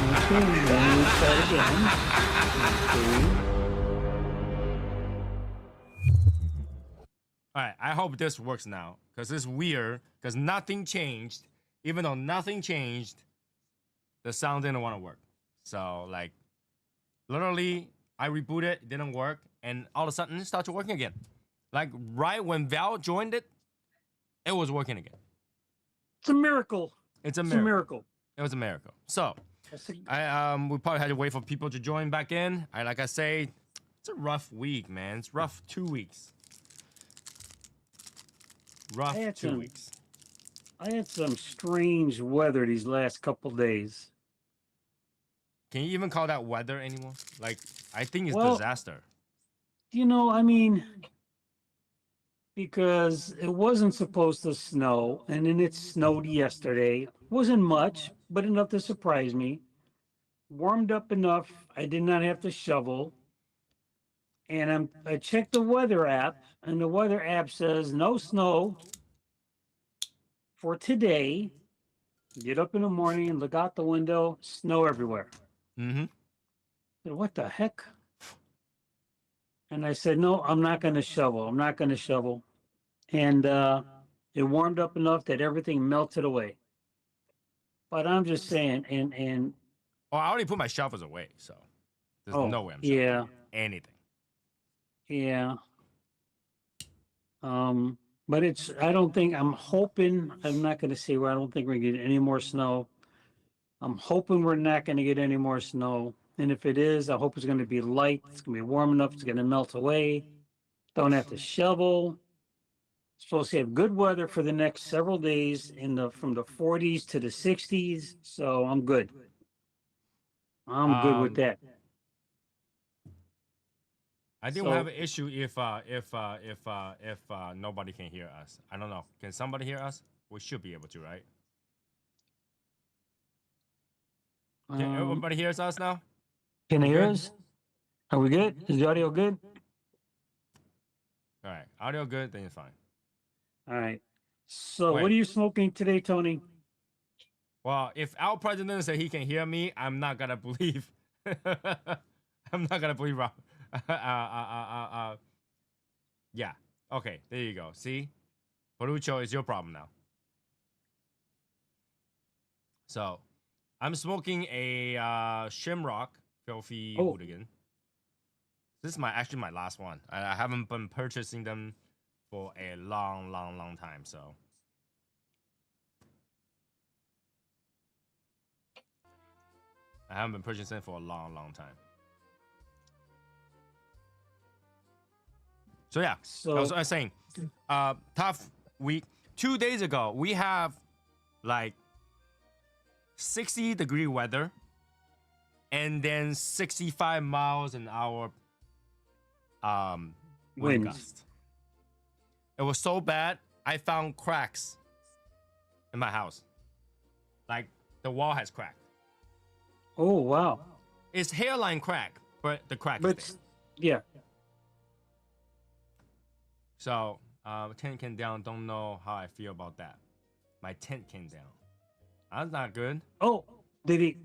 Okay, let me try again. Okay. All right, I hope this works now because it's weird because nothing changed. Even though nothing changed, the sound didn't want to work. So like, literally, I rebooted, it didn't work, and all of a sudden it started working again. Like right when Val joined it, it was working again. It's a miracle. It's a It's a miracle. miracle. It was a miracle. So, That's a, we probably had to wait for people to join back in. Like I say, it's a rough week, man. It's rough 2 weeks. Rough I had 2 weeks. I had some strange weather these last couple days. Can you even call that weather anymore? Like, I think it's Well, disaster. I mean, because it wasn't supposed to snow, and then it snowed yesterday. Wasn't much, but enough to surprise me. Warmed up enough, I did not have to shovel. And I checked the weather app, and the weather app says no snow for today. Get up in the morning and look out the window, snow everywhere. Mm-hmm. What the heck? And I said, no, I'm not going to shovel. I'm not going to shovel. And it warmed up enough that everything melted away. But I'm just saying, and Well, I already put my shovels away, so there's no way I'm yeah, shoveling anything. yeah. But I don't think, I'm hoping, I'm not going to say where I don't think we're going to get any more snow. I'm hoping we're not going to get any more snow. And if it is, I hope it's going to be light. It's going to be warm enough. It's going to melt away. Don't have to shovel. Supposed to have good weather for the next several days from the 40s to the 60s. So I'm good. I'm good with that. I think we'll have an issue if nobody can hear us. I don't know. Can somebody hear us? We should be able to, right? Can everybody hears us now? Can they hear us? Are we good? Is the audio good? All right, audio good, then it's fine. All right. So what are you smoking today, Tony? Well, if our president said he can hear me, I'm not gonna believe. I'm not gonna believe. Yeah. Okay. There you go. See, Parucho is your problem now. So, I'm smoking a Shimrock Filthy Hooligan. This is actually my last one. I haven't been purchasing them for a long time. So, I haven't been purchasing them for a long time. So yeah, I was saying, tough week. 2 days ago, we have like 60-degree weather, and then 65 miles an hour wind gust. It was so bad, I found cracks in my house. Like the wall has cracked. Oh wow! It's hairline crack, but the crack is there. Yeah. So, tent came down. Don't know how I feel about that. My tent came down. That's not good. Oh, did he?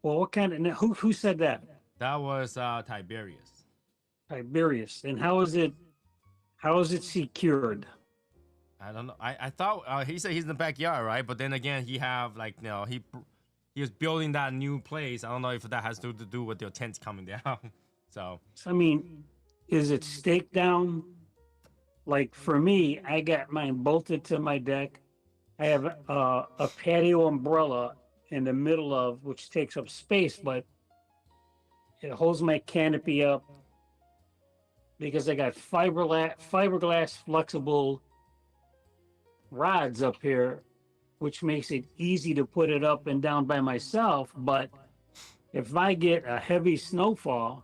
Well, what kind of? Who said that? That was Tiberius. Tiberius. And how is it? How is it secured? I don't know. I thought he said he's in the backyard, right? But then again, he have like he was building that new place. I don't know if that has to do with your tents coming down. So I mean, is it staked down? Like for me, I got mine bolted to my deck. I have a patio umbrella in the middle of, which takes up space, but it holds my canopy up because I got fiberglass flexible rods up here, which makes it easy to put it up and down by myself. But if I get a heavy snowfall,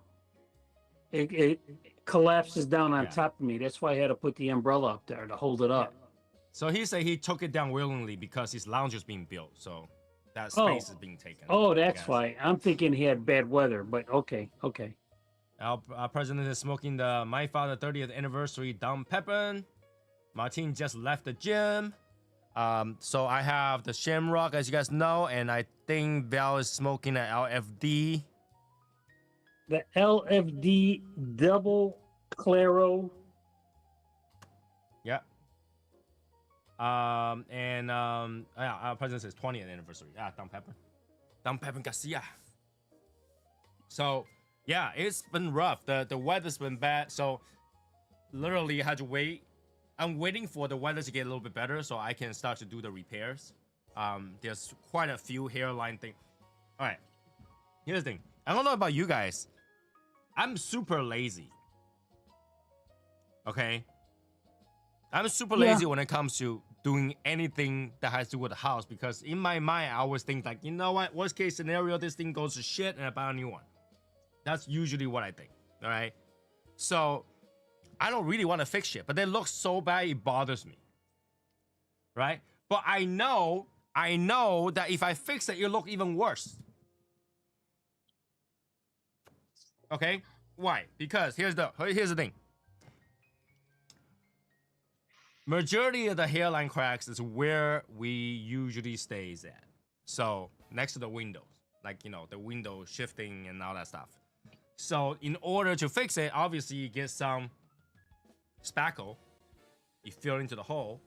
it collapses down on top of me. That's why I had to put the umbrella up there to hold it up. So he said he took it down willingly because his lounge is being built. So that space is being taken. Oh, that's why. I'm thinking he had bad weather, but okay. Our president is smoking the My Father 30th anniversary Dom Pepin. Martin just left the gym. So I have the Shamrock, as you guys know, and I think Val is smoking an LFD. The LFD Double Claro. Yeah. Yeah, our president's 20th anniversary. Ah, Don Pepper Garcia. So yeah, it's been rough. The weather's been bad. So literally had to wait. I'm waiting for the weather to get a little bit better so I can start to do the repairs. There's quite a few hairline things. All right, here's the thing. I don't know about you guys. I'm super lazy. Okay? I'm super lazy when it comes to doing anything that has to do with the house because in my mind, I always think like, you know what? Worst case scenario, this thing goes to shit and I buy a new one. That's usually what I think. All right? So I don't really want to fix shit, but it looks so bad, it bothers me. Right? But I know that if I fix it, it'll look even worse. Okay? Why? Because here's the thing. Majority of the hairline cracks is where we usually stays at. So next to the windows, like the window shifting and all that stuff. So in order to fix it, obviously you get some spackle, you fill into the hole,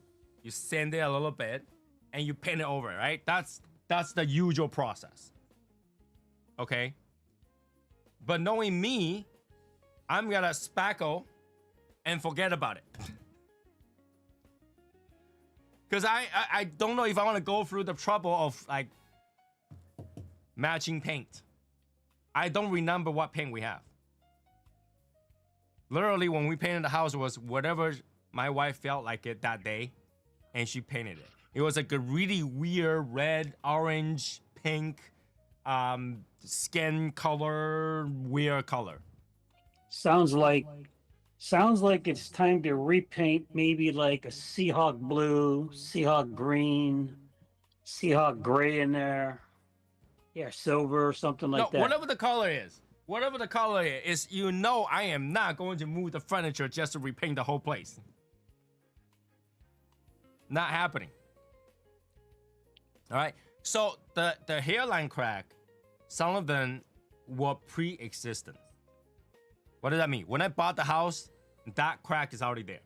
you sand it a little bit, and you paint it over, right? That's the usual process. Okay? But knowing me, I'm gonna spackle and forget about it. Because I don't know if I want to go through the trouble of like matching paint. I don't remember what paint we have. Literally, when we painted the house, it was whatever my wife felt like it that day, and she painted it. It was like a really weird red, orange, pink, skin color, weird color. Sounds like it's time to repaint maybe like a Seahawk blue, Seahawk green, Seahawk gray in there. Yeah, silver or something like that. Whatever the color is. Whatever the color is, I am not going to move the furniture just to repaint the whole place. Not happening. All right. So the hairline crack, some of them were pre-existent. What does that mean? When I bought the house, that crack is already there.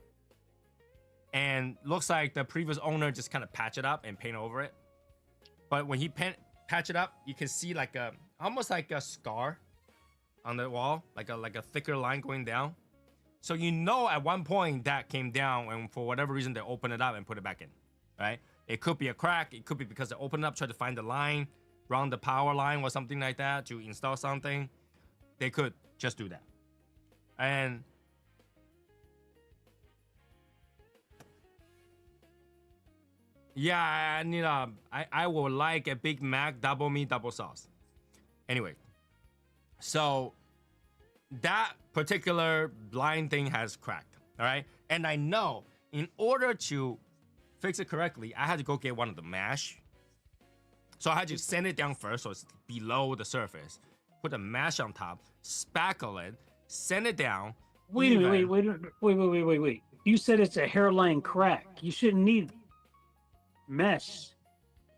And looks like the previous owner just kind of patched it up and paint over it. But when he patch it up, you can see like almost like a scar on the wall, like a thicker line going down. So at one point that came down, and for whatever reason they opened it up and put it back in, right? It could be a crack. It could be because they opened it up, tried to find the line, run the power line or something like that to install something. They could just do that. And yeah, I would like a Big Mac, double meat, double sauce. Anyway, so that particular line thing has cracked, all right? And I know in order to fix it correctly, I had to go get one of the mesh. So I had to sand it down first so it's below the surface. Put a mesh on top, spackle it, sand it down. Wait. You said it's a hairline crack. You shouldn't need mesh.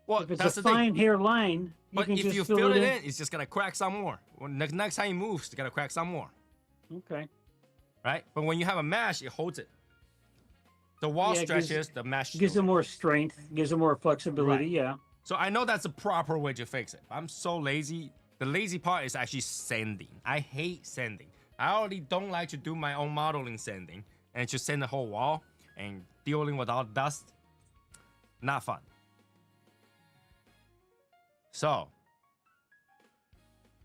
Well, if it's that's a the fine thing. hairline, But if you fill it in, it's just gonna crack some more. When next time you move, it's gonna crack some more. Okay. Right? But when you have a mesh, it holds it. The wall stretches, the mesh gives it more strength, gives it more flexibility. Right. Yeah. So I know that's the proper way to fix it. I'm so lazy. The lazy part is actually sanding. I hate sanding. I already don't like to do my own modeling sanding and just sand the whole wall and dealing with all dust. Not fun. So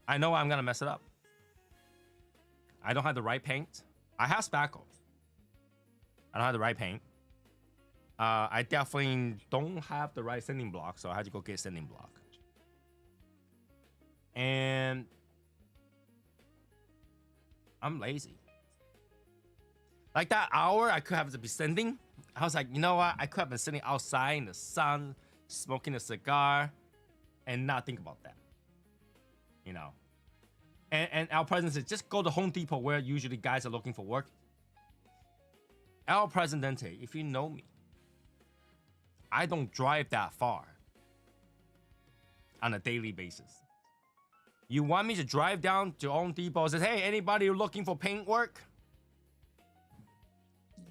I know I'm gonna mess it up. I don't have the right paint. I have spackle. I don't have the right paint. I definitely don't have the right sanding block, so I had to go get sanding block. And I'm lazy. Like that hour I could have to be sanding. I was like, you know what? I could have been sitting outside in the sun, smoking a cigar, and not think about that. And our president said, just go to Home Depot where usually guys are looking for work. El Presidente, if you know me, I don't drive that far on a daily basis. You want me to drive down to Home Depot and say, hey, anybody looking for paint work?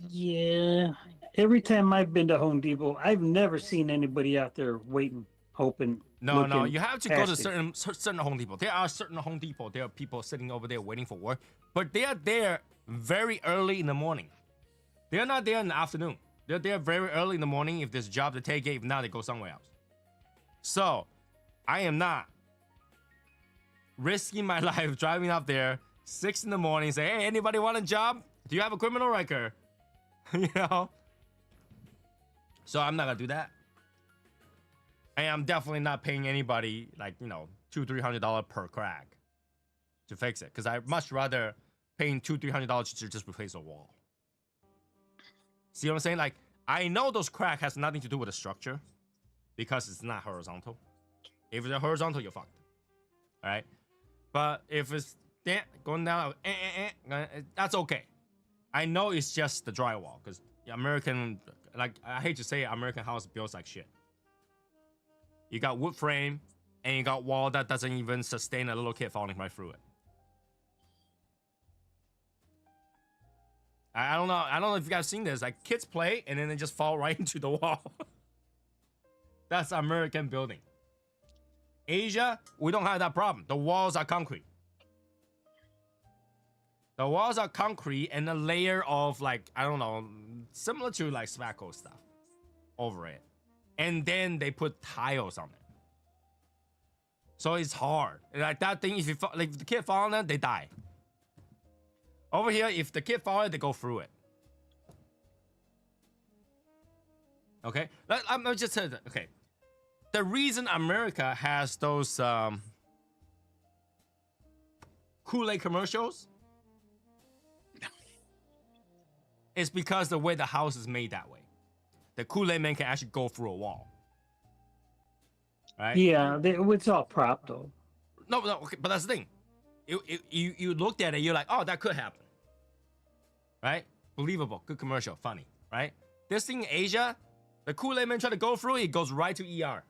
Yeah. Every time I've been to Home Depot, I've never seen anybody out there waiting, hoping, No, looking you have to go to past it. certain Home Depot. There are certain Home Depot. There are people sitting over there waiting for work, but they are there very early in the morning. They're not there in the afternoon. They're there very early in the morning. If there's a job to take it, if not, they go somewhere else. So, I am not risking my life driving up there 6 in the morning, say, hey, anybody want a job? Do you have a criminal record? You know? So I'm not gonna do that. And I'm definitely not paying anybody like, you know, $200-300 per crack to fix it. Because I'd much rather paying $200-300 to just replace a wall. See what I'm saying? Like, I know those crack has nothing to do with the structure because it's not horizontal. If it's horizontal, you're fucked. All right? But if it's going down, that's okay. I know it's just the drywall because American, like, I hate to say it, American house builds like shit. You got wood frame and you got wall that doesn't even sustain a little kid falling right through it. I don't know if you guys seen this. Like, kids play and then they just fall right into the wall. That's American building. Asia, we don't have that problem. The walls are concrete. The walls are concrete and a layer of, like, I don't know, similar to like spackle stuff over it. And then they put tiles on it. So it's hard. Like that thing, if the kid fall on it, they die. Over here, if the kid fall on it, they go through it. Okay? I'm just saying that, okay. The reason America has those Kool-Aid commercials is because the way the house is made that way. The Kool-Aid man can actually go through a wall. Right? Yeah, it's all prop though. No, okay, but that's the thing. You looked at it, you're like, oh, that could happen. Right? Believable, good commercial, funny, right? This thing in Asia, the Kool-Aid man try to go through it, goes right to ER.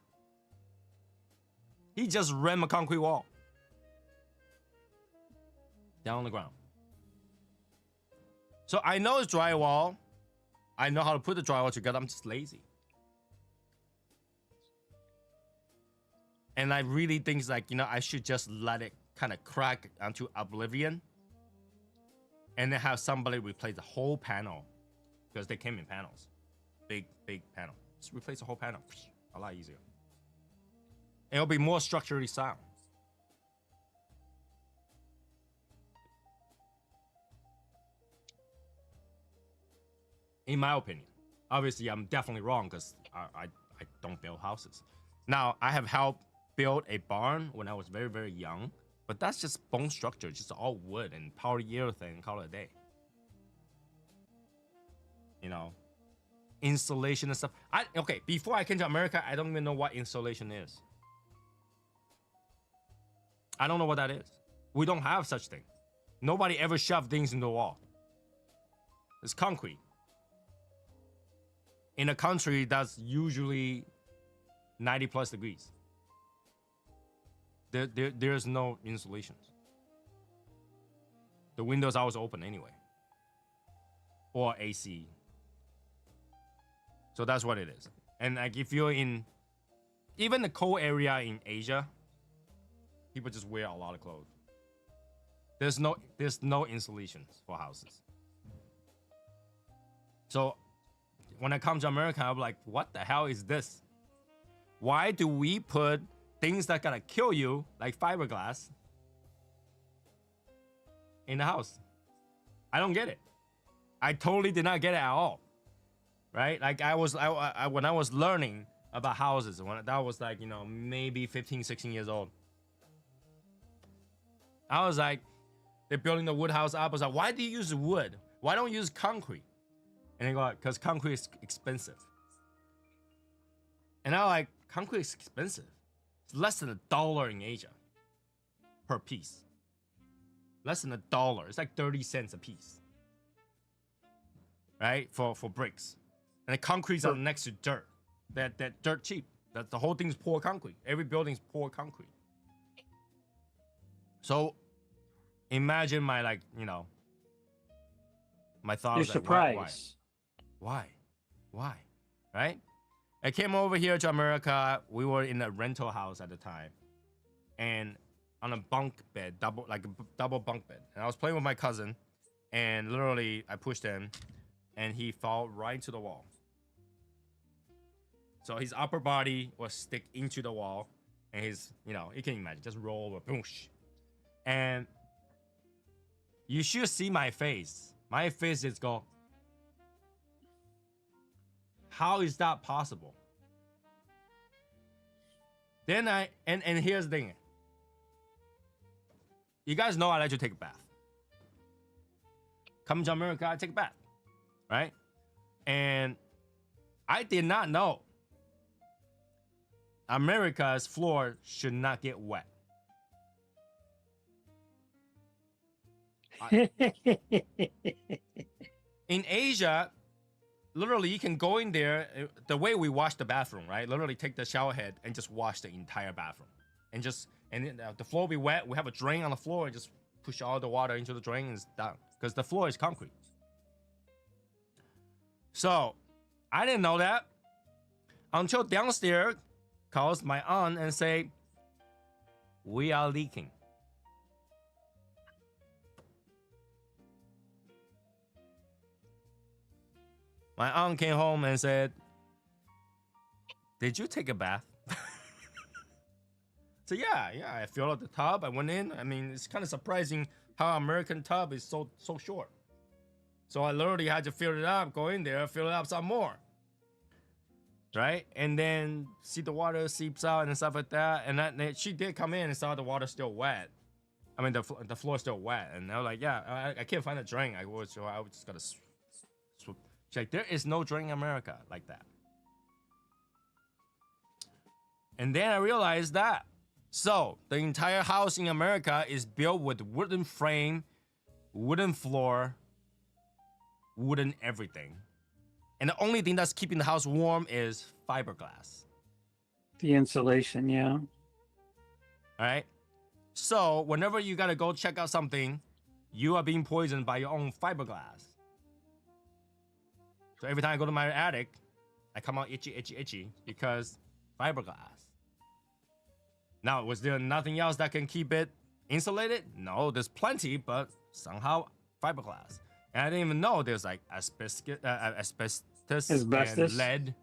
He just ran a concrete wall. Down on the ground. So I know it's drywall. I know how to put the drywall together. I'm just lazy. And I really think, like, you know, I should just let it kind of crack onto oblivion. And then have somebody replace the whole panel. Because they came in panels. Big panel. Just replace the whole panel. A lot easier. And it'll be more structurally sound. In my opinion. Obviously, I'm definitely wrong because I don't build houses. Now, I have helped build a barn when I was very, very young. But that's just bone structure. Just all wood and polyurethane. Call it a day. You know. Insulation and stuff. Okay, before I came to America, I don't even know what insulation is. I don't know what that is. We don't have such thing. Nobody ever shoved things in the wall. It's concrete. In a country that's usually 90 plus degrees. There's no insulations. The windows are always open anyway. Or AC. So that's what it is. And like if you're in even the cold area in Asia, people just wear a lot of clothes. There's no insulations for houses. So when I come to America, I'm like, what the hell is this? Why do we put things that gonna kill you, like fiberglass, in the house? I don't get it. I totally did not get it at all. Right? Like I when I was learning about houses, when that was like, you know, maybe 15, 16 years old. I was like, they're building the wood house up. I was like, why do you use wood? Why don't you use concrete? And they go, because concrete is expensive. And I'm like, concrete is expensive. It's less than $1 in Asia per piece. Less than $1. It's like 30 cents a piece. Right? For bricks. And the concrete's are next to dirt. that dirt cheap. That the whole thing's poured concrete. Every building's poured concrete. So imagine my my thoughts. You're Like, surprised. why, right? I came over here to America. We were in a rental house at the time, and on a bunk bed, double bunk bed. And I was playing with my cousin, and literally I pushed him, and he fell right into the wall. So his upper body was stick into the wall, and his, you can imagine, just roll over, boosh. And you should see my face. My face is go, how is that possible? Then and here's the thing. You guys know I like to take a bath. Come to America, I take a bath, right? And I did not know America's floor should not get wet. In Asia, literally you can go in there the way we wash the bathroom, right? Literally take the shower head and just wash the entire bathroom, and the floor will be wet. We have a drain on the floor and just push all the water into the drain and it's done, because the floor is concrete. So I didn't know that until downstairs calls my aunt and say, we are leaking. My aunt came home and said, did you take a bath? So yeah, I filled up the tub. I went in. I mean, it's kind of surprising how American tub is so short. So I literally had to fill it up, go in there, fill it up some more. Right? And then see the water seeps out and stuff like that. And she did come in and saw the water still wet. I mean, the floor still wet. And I was like, yeah, I can't find a drain. I was just got to swoop. She's like, there is no drain in America like that. And then I realized that. So the entire house in America is built with wooden frame, wooden floor, wooden everything. And the only thing that's keeping the house warm is fiberglass. The insulation, yeah. All right. So whenever you gotta go check out something, you are being poisoned by your own fiberglass. So every time I go to my attic, I come out itchy because fiberglass. Now, was there nothing else that can keep it insulated? No, there's plenty, but somehow fiberglass. And I didn't even know there's like asbestos and lead.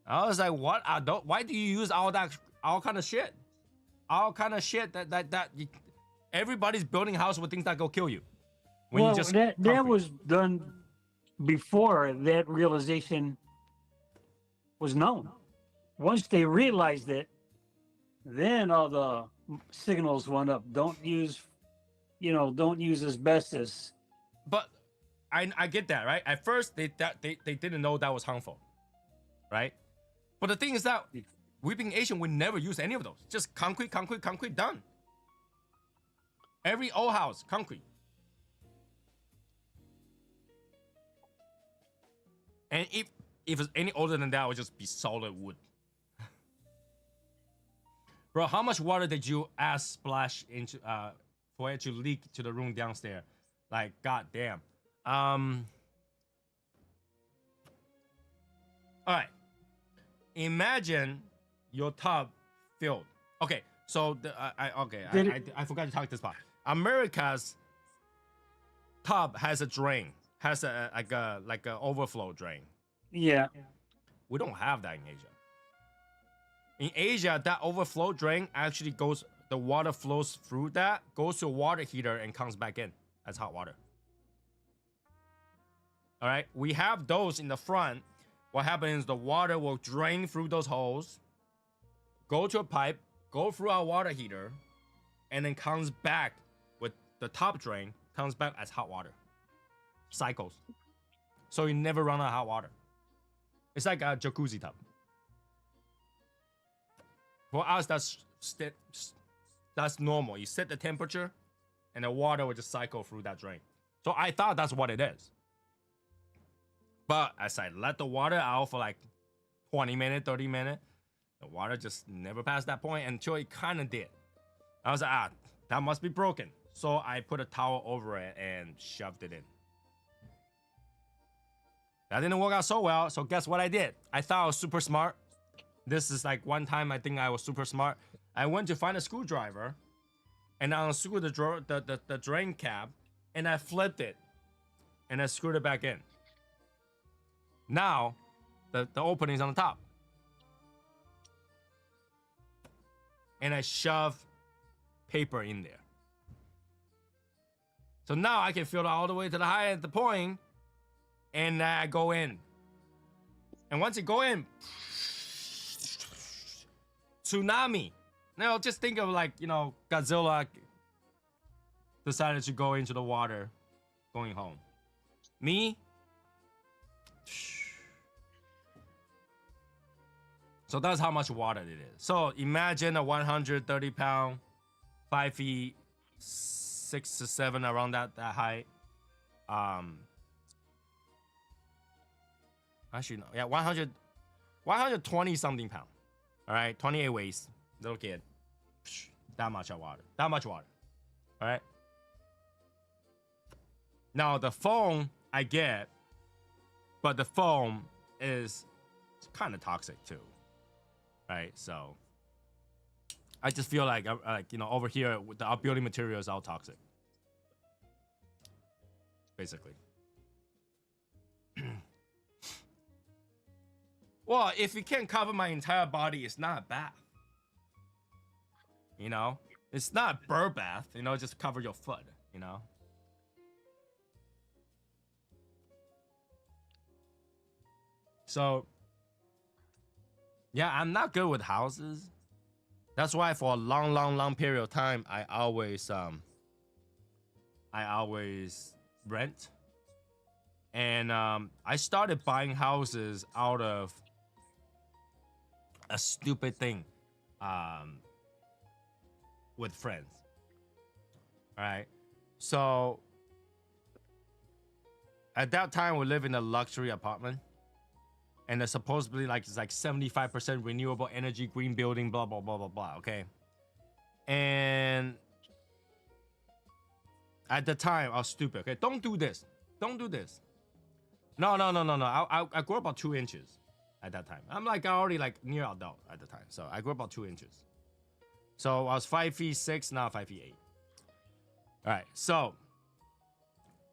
I was like, what? Why do you use all kind of shit? All kind of shit that everybody's building a house with things that go kill you. Well, that was done before that realization was known. Once they realized it, then all the signals went up. Don't use asbestos. But I get that, right? At first, they didn't know that was harmful, right? But the thing is that we being Asian, we never use any of those. Just concrete, done. Every old house, concrete. And if it's any older than that, it would just be solid wood. Bro, how much water did you splash into for it to leak to the room downstairs? Like, goddamn. All right. Imagine your tub filled. Okay, so I forgot to talk this part. America's tub has a drain, has a overflow drain. Yeah. We don't have that in Asia. In Asia, that overflow drain actually goes, the water flows through that, goes to a water heater and comes back in as hot water. All right, we have those in the front. What happens is the water will drain through those holes, go to a pipe, go through our water heater, and then comes back with the top drain, comes back as hot water. Cycles. So you never run out of hot water. It's like a jacuzzi tub. For us, that's normal. You set the temperature, and the water will just cycle through that drain. So I thought that's what it is. But as I let the water out for like 20 minutes, 30 minutes, the water just never passed that point until it kind of did. I was like, that must be broken. So I put a towel over it and shoved it in. That didn't work out so well. So guess what I did? I thought I was super smart. This is like one time I think I was super smart. I went to find a screwdriver and I unscrewed the drain cap and I flipped it and I screwed it back in. Now, the opening's on the top. And I shove paper in there. So now I can fill it all the way to the high at the point, and I go in. And once you go in, tsunami. Now just think of like, Godzilla decided to go into the water going home. Me? So that's how much water it is. So imagine a 130 pound, 5 feet, 6 to 7 around that height. Actually no, yeah, 120 something pound. All right, 28 waist, little kid. That much water. All right. Now the foam I get, but the foam is kind of toxic too. Right, so I just feel like over here with our building materials are all toxic, basically. Well, if you can't cover my entire body, it's not a bath. It's not a bird bath. Just cover your foot. So. Yeah, I'm not good with houses. That's why for a long period of time, I always rent. And I started buying houses out of a stupid thing with friends. All right. So at that time, we live in a luxury apartment. And it's supposedly it's like 75% renewable energy, green building, blah, blah, blah, blah, blah, okay? And at the time, I was stupid, okay? Don't do this. No. I grew about 2 inches at that time. I'm already near adult at the time. So I grew about 2 inches. So I was 5'6", now 5'8". All right, so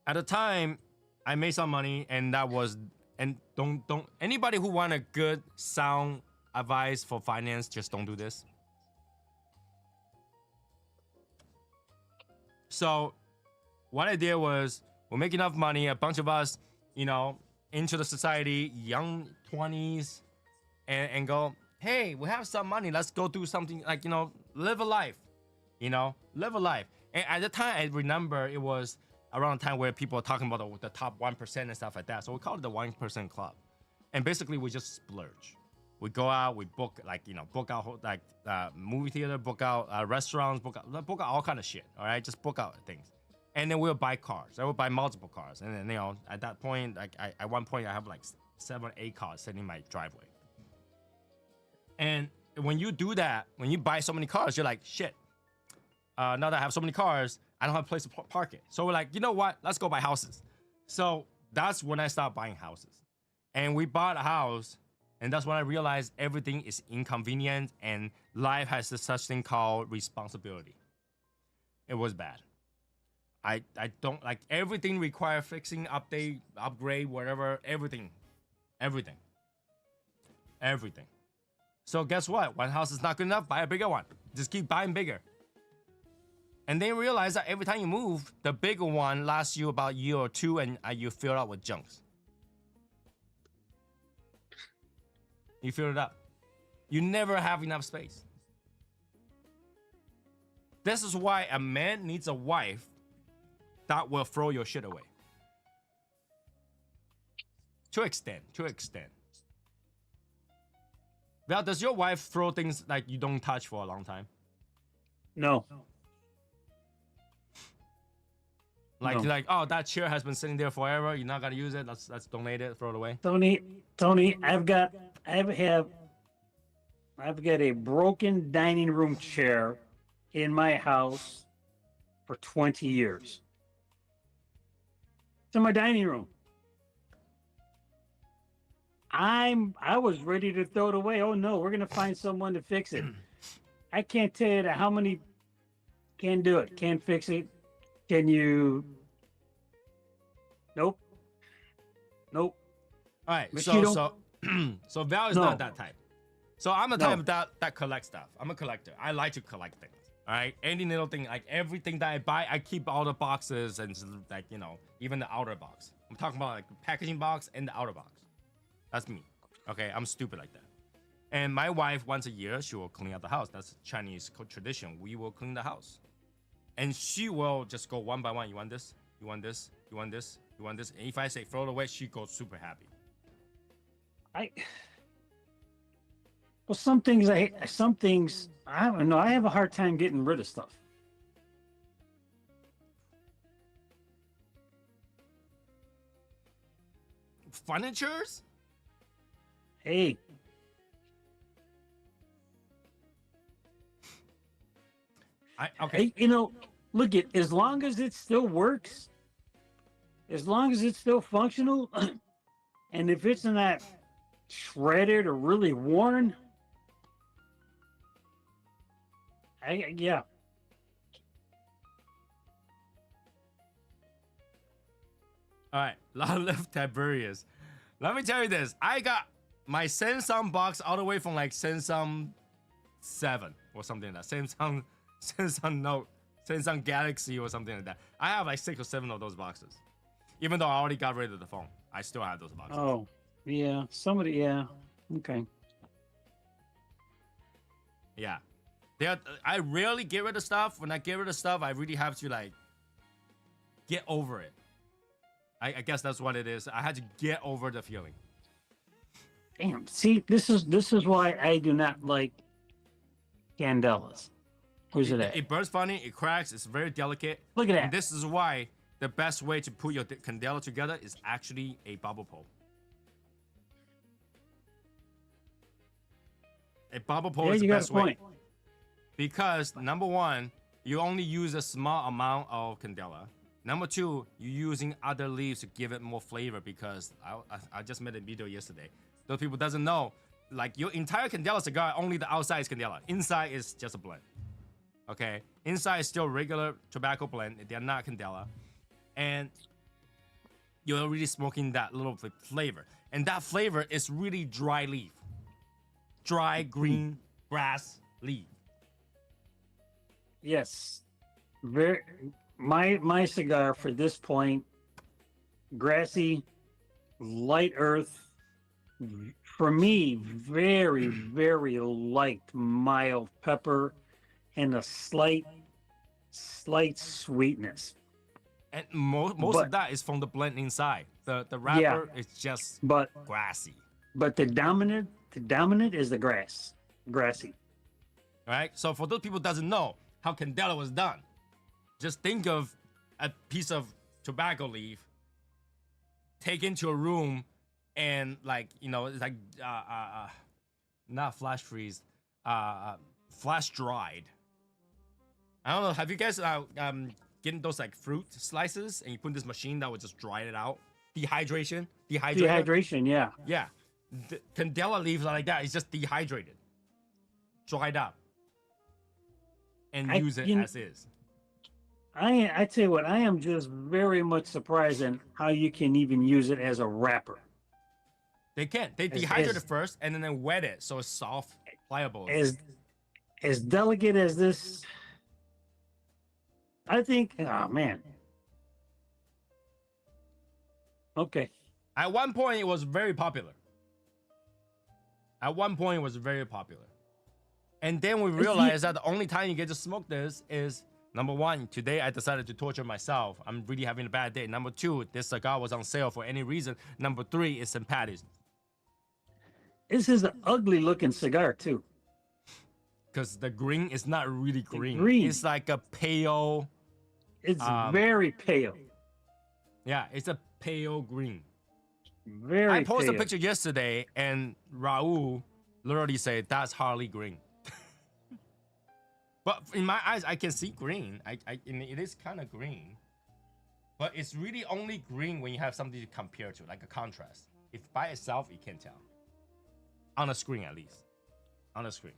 at the time, I made some money and that was... And don't anybody who want a good sound advice for finance, just don't do this. So what I did was we're making enough money, a bunch of us, into the society, young 20s, and go, hey, we have some money. Let's go do something live a life, live a life. And at the time, I remember it was around the time where people are talking about the top 1% and stuff like that. So we call it the 1% club. And basically we just splurge. We go out, we book book out movie theater, book out restaurants, book out all kind of shit. All right, just book out things. And then we'll buy cars. I will buy multiple cars. And then at that point, at one point I have 7 or 8 cars sitting in my driveway. And when you do that, when you buy so many cars, you're like, shit. Now that I have so many cars, I don't have a place to park it. So we're like, you know what? Let's go buy houses. So that's when I started buying houses. And we bought a house, and that's when I realized everything is inconvenient and life has this such thing called responsibility. It was bad. I don't like everything require fixing, update, upgrade, whatever, everything. So guess what? One house is not good enough, buy a bigger one. Just keep buying bigger. And then realize that every time you move, the bigger one lasts you about a year or two and you fill it up with junks. You fill it up. You never have enough space. This is why a man needs a wife that will throw your shit away. To extent. Well, does your wife throw things like you don't touch for a long time? No. Like No. oh, that chair has been sitting there forever. You're not gonna use it. Let's donate it, throw it away. Tony, Tony, I've got a broken dining room chair in my house for 20 years. It's in my dining room. I was ready to throw it away. Oh no, we're gonna find someone to fix it. I can't tell you how many can do it, can fix it. Can you? Nope. Nope. All right, But so you don't- so so Val is No. not that type. So I'm the No. type that collects stuff. I'm a collector. I like to collect things. All right, any little thing, like everything that I buy, I keep all the boxes and like even the outer box. I'm talking about like the packaging box and the outer box. That's me. Okay, I'm stupid like that. And my wife, once a year, she will clean out the house. That's Chinese tradition. We will clean the house, and she will just go one by one. You want this? You want this? You want this? You want this? And if I say throw it away, she goes super happy. Well, some things I don't know. I have a hard time getting rid of stuff. Furnitures? Hey, Okay. hey, look at as long as it still works, as long as it's still functional, and if it's not shredded or really worn, yeah. All right, long live Tiberius. Let me tell you this. I got my Samsung box all the way from like Samsung 7 or something like that. Samsung Note, Samsung Galaxy or something like that. I have like 6 or 7 of those boxes. Even though I already got rid of the phone, I still have those boxes. Oh, yeah. Yeah. Okay. Yeah. I rarely get rid of stuff. When I get rid of stuff, I really have to like get over it. I guess that's what it is. I had to get over the feeling. Damn. See, this is why I do not like candelas. Who's it at? It burns funny. It cracks. It's very delicate. Look at that. And this is why the best way to put your candela together is actually a bubble pole. A bubble pole Yeah, is the you got best a way. point. Because number one, you only use a small amount of candela. Number two, you're using other leaves to give it more flavor because I just made a video yesterday. Those people doesn't know, like your entire candela cigar, only the outside is candela. Inside is just a blend. Okay? Inside is still regular tobacco blend. They're not candela. And you're already smoking that little flavor. And that flavor is really dry leaf. Dry green grass leaf. Yes. Very. My cigar for this point, grassy, light earth. For me, very, very light, mild pepper, and a slight sweetness. And most of that is from the blend inside. The wrapper is just But grassy. but the dominant is the grassy. Right? So for those people who doesn't know how candela was done, just think of a piece of tobacco leaf taken to a room and it's like not flash freeze, flash dried. I don't know. Have you guys getting those like fruit slices and you put in this machine that would just dry it out? Dehydration, yeah. Yeah. The candela leaves are like that. It's just dehydrated, dried up, and use it as is. I tell you what, I am just very much surprised in how you can even use it as a wrapper. They can. They dehydrate it first and then they wet it so it's soft, pliable. As delicate as this, I think. Oh man. Okay. At one point, it was very popular. And then we realized that the only time you get to smoke this is, number one, today I decided to torture myself. I'm really having a bad day. Number two, this cigar was on sale for any reason. Number three, it's St. Patty's. This is an ugly looking cigar too. Because the green is not really green. Green. It's like a pale. It's very pale. Yeah, it's a pale green. I Very posted a pale. picture yesterday, and Raul literally said that's hardly green. But in my eyes, I can see green. And it is kind of green, but it's really only green when you have something to compare to, like a contrast. If by itself, you can't tell on a screen, at least on a screen.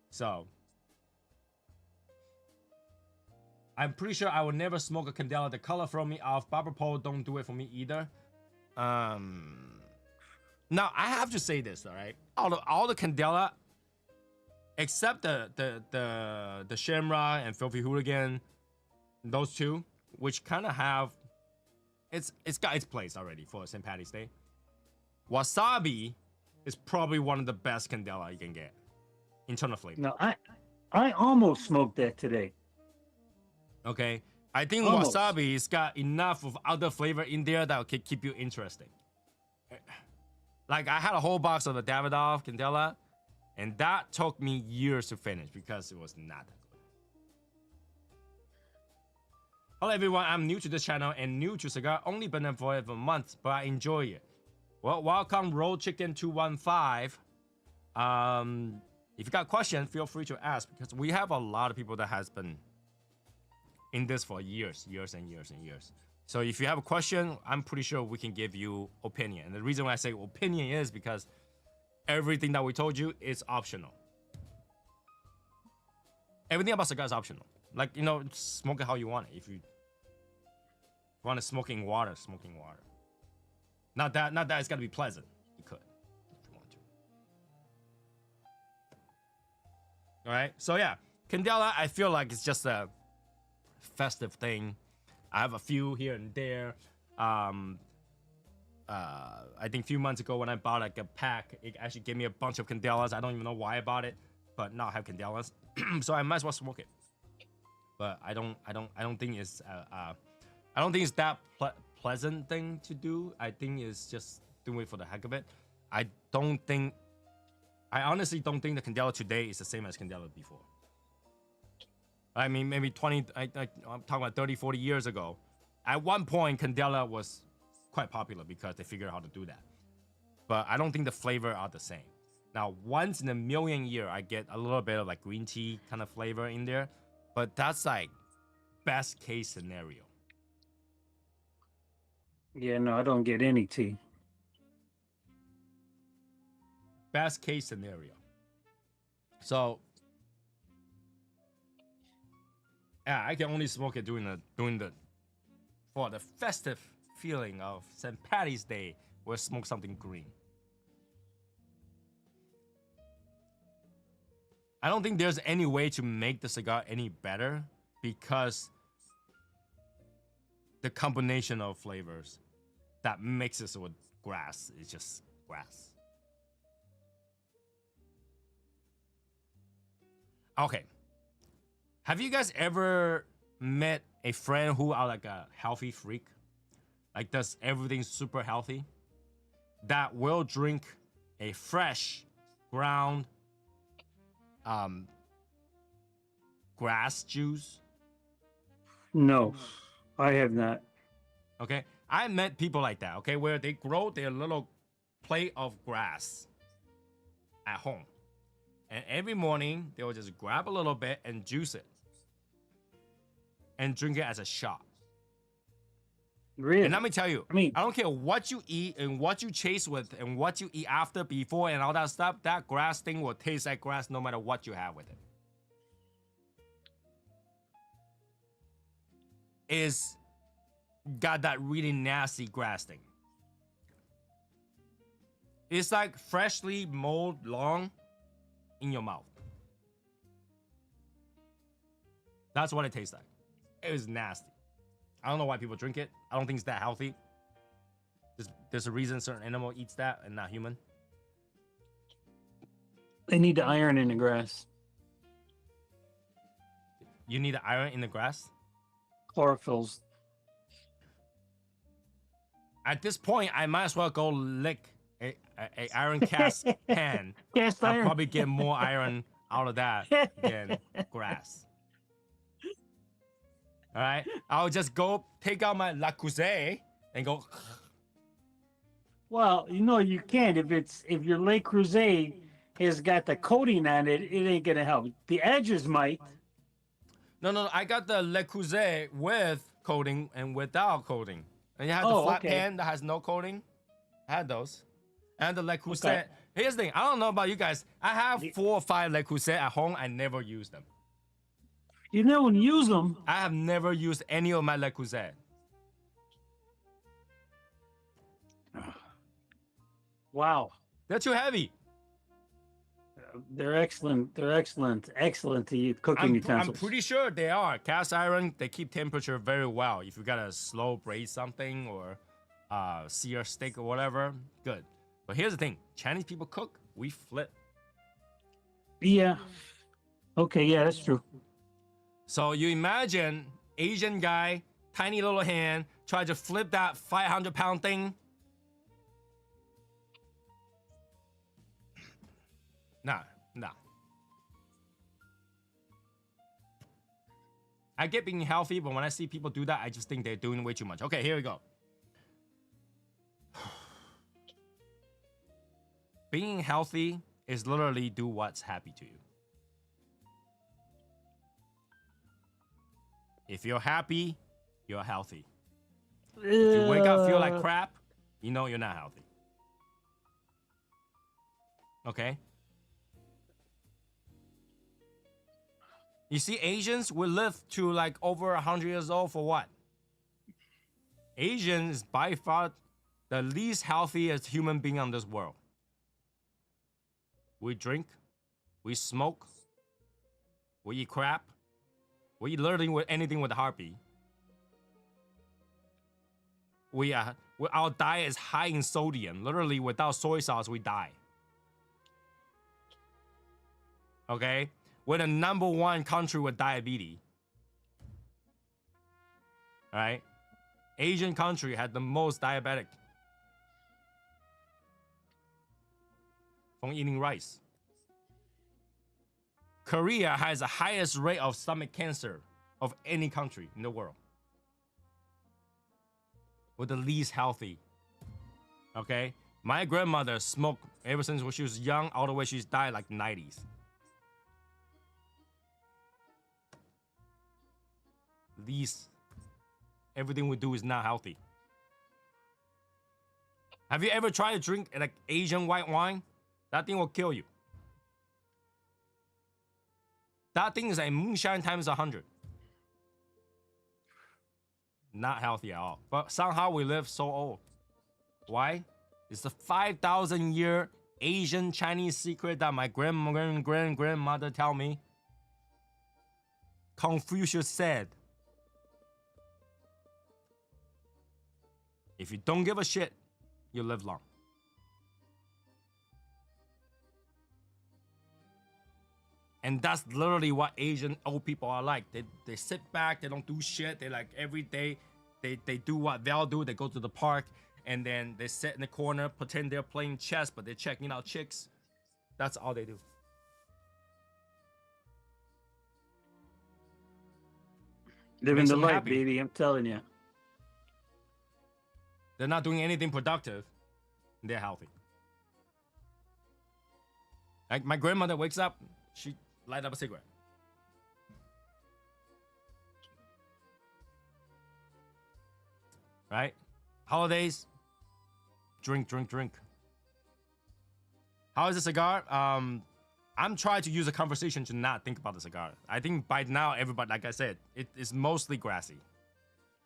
So I'm pretty sure I will never smoke a Candela. The color throw me off. Barber pole don't do it for me either. Now I have to say this, all right? All the Candela, except the Shamrock and Filthy Hooligan, those two, which kind of have it's got its place already for St. Patty's Day. Wasabi is probably one of the best Candela you can get in terms of flavor. No, I almost smoked that today. Okay, I think Almost. Wasabi's got enough of other flavor in there that will keep you interesting. Like I had a whole box of the Davidoff Candela, and that took me years to finish because it was not that good. Hello everyone, I'm new to this channel and new to cigar. Only been for it for months, but I enjoy it. Well, welcome Roll Chicken 215. If you got questions, feel free to ask because we have a lot of people that has been in this for years and years and years. So if you have a question, I'm pretty sure we can give you opinion. And the reason why I say opinion is because everything that we told you is optional. Everything about cigar is optional. Like, you know, smoke it how you want it. If you want to smoking water, smoking water. Not that it's gotta be pleasant. You could if you want to. All right. So yeah, Candela, I feel like it's just a festive thing. I have a few here and there. I think a few months ago when I bought like a pack, it actually gave me a bunch of Candelas. I don't even know why I bought it, but now I have Candelas, so I might as well smoke it. But I don't think it's I don't think it's that pleasant thing to do. I think it's just doing it for the heck of it. I honestly don't think the Candela today is the same as Candela before. I mean, maybe 20, I'm talking about 30, 40 years ago. At one point, Candela was quite popular because they figured out how to do that. But I don't think the flavor are the same. Now, once in a million year, I get a little bit of like green tea kind of flavor in there. But that's like best case scenario. Yeah, no, I don't get any tea. Best case scenario. So yeah, I can only smoke it during the for the festive feeling of St. Patty's Day, we'll smoke something green. I don't think there's any way to make the cigar any better because the combination of flavors that mixes with grass is just grass. Okay. Have you guys ever met a friend who are like a healthy freak? Like does everything super healthy? That will drink a fresh ground grass juice? No, I have not. Okay. I met people like that, okay, where they grow their little plate of grass at home. And every morning they will just grab a little bit and juice it. And drink it as a shot. Really? And let me tell you, I mean, I don't care what you eat and what you chase with and what you eat after, before, and all that stuff. That grass thing will taste like grass no matter what you have with it. It's got that really nasty grass thing. It's like freshly mowed lawn in your mouth. That's what it tastes like. It is nasty. I don't know why people drink it. I don't think it's that healthy. There's a reason certain animal eats that and not human. they need the iron in the grass. You need the iron in the grass. Chlorophylls. At this point, I might as well go lick a iron cast pan. Cast I'll iron. probably get more iron out of that than grass. All right, I'll just go take out my La Cousette and go. Well, you know you can't if your Le Creuset has got the coating on it, it ain't gonna help. The edges might. No. I got the Le Creuset with coating and without coating. And you have the Oh, flat okay. pan that has no coating. I had those. And the Le Okay. Creuset. Here's the thing. I don't know about you guys. I have The- 4 or 5 Le Creuset at home. I never use them. You never use them. I have never used any of my Le Creuset. Wow. They're too heavy. They're excellent. They're excellent to use cooking I'm utensils. pretty sure they are. Cast iron, they keep temperature very well. If you gotta slow braise something or sear steak or whatever, good. But here's the thing. Chinese people cook, we flip. Yeah. Okay. Yeah, that's true. So you imagine Asian guy, tiny little hand, try to flip that 500-pound thing. Nah. I get being healthy, but when I see people do that, I just think they're doing way too much. Okay, here we go. Being healthy is literally do what's happy to you. If you're happy, you're healthy. If you wake up feel like crap, you know you're not healthy. Okay? You see, Asians will live to like over 100 years old for what? Asians by far the least healthiest human being on this world. We drink, we smoke, we eat crap, we eat literally with anything with a heartbeat. Our diet is high in sodium. Literally, without soy sauce, we die. Okay? We're the #1 country with diabetes. All right? Asian country had the most diabetic from eating rice. Korea has the highest rate of stomach cancer of any country in the world. We're the least healthy. Okay? My grandmother smoked ever since when she was young, all the way she's died like 90s. Least everything we do is not healthy. Have you ever tried to drink like Asian white wine? That thing will kill you. That thing is a moonshine times 100. Not healthy at all. But somehow we live so old. Why? It's the 5,000-year Asian Chinese secret that my grandmother tell me. Confucius said, if you don't give a shit, you live long. And that's literally what Asian old people are like. They sit back, they don't do shit. They like every day, they do what they'll do. They go to the park and then they sit in the corner, pretend they're playing chess, but they're checking out chicks. That's all they do. Living Makes the them life, happy. baby. I'm telling you. They're not doing anything productive. They're healthy. Like my grandmother wakes up, she light up a cigarette. Right? Holidays, drink. How is the cigar? I'm trying to use a conversation to not think about the cigar. I think by now everybody, like I said, it is mostly grassy.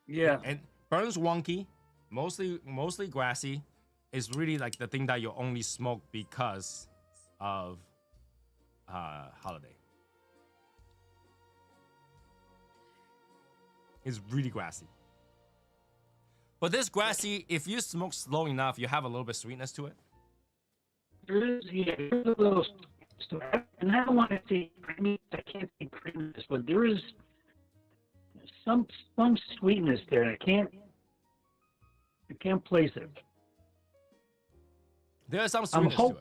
Yeah. And burns wonky, mostly grassy. Is really like the thing that you only smoke because of holiday. It's really grassy. But this grassy, if you smoke slow enough, you have a little bit of sweetness to it. There is, yeah, there's a little, and I don't want to say creamy. I can't say creaminess, but there is some sweetness there. I can't place it. There's some sweetness to it.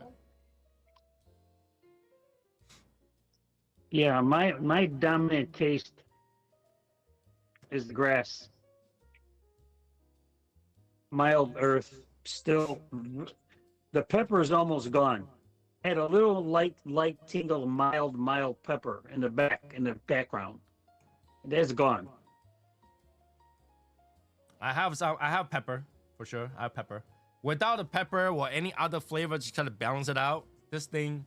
Yeah, my dominant taste is the grass. mild earth. Still, the pepper is almost gone. Had a little light tingle, mild pepper in the background. That's gone. I have pepper for sure. I have pepper. Without the pepper or any other flavor, just try to balance it out. This thing,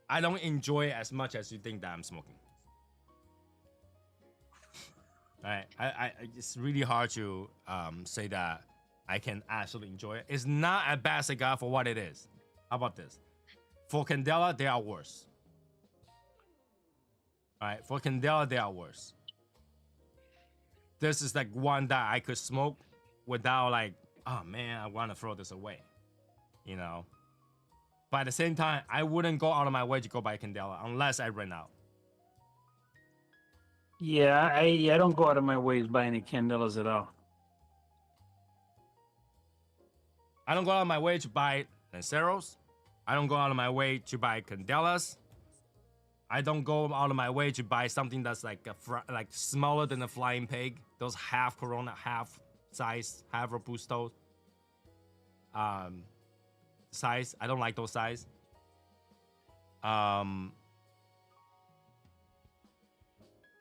I don't enjoy it as much as you think that I'm smoking. All right, it's really hard to say that I can actually enjoy it. It's not a bad cigar for what it is. How about this? For Candela, they are worse. All right, for Candela, they are worse. This is like one that I could smoke without like, oh man, I want to throw this away, you know. But at the same time, I wouldn't go out of my way to go buy Candela unless I ran out. Yeah, I don't go out of my way to buy any candelas at all. I don't go out of my way to buy Lanceros. I don't go out of my way to buy Candelas. I don't go out of my way to buy something that's like like smaller than a flying pig. Those half Corona, half size, half Robusto size. I don't like those size.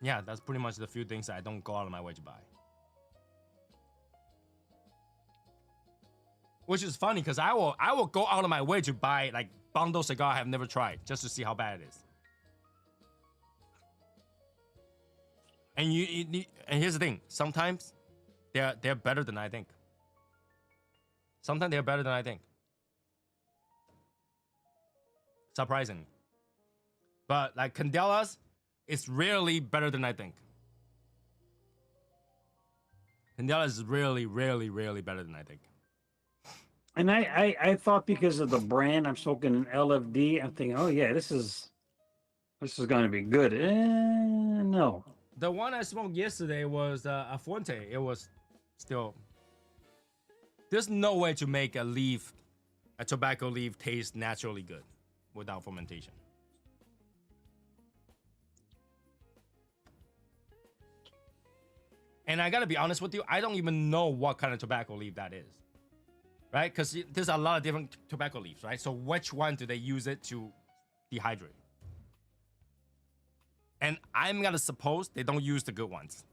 Yeah, that's pretty much the few things that I don't go out of my way to buy. Which is funny because I will go out of my way to buy like bundle cigar I have never tried just to see how bad it is. And and here's the thing, sometimes they're better than I think. Sometimes they're better than I think. Surprising. But like Candelas, it's rarely better than I think. Candela is rarely better than I think. And I thought because of the brand, I'm smoking an LFD. I'm thinking, oh yeah, this is going to be good. No. The one I smoked yesterday was a Fuente. It was still. There's no way to make a tobacco leaf, taste naturally good without fermentation. And I gotta be honest with you, I don't even know what kind of tobacco leaf that is, right? Because there's a lot of different tobacco leaves, right? So which one do they use it to dehydrate? And I'm gonna suppose they don't use the good ones.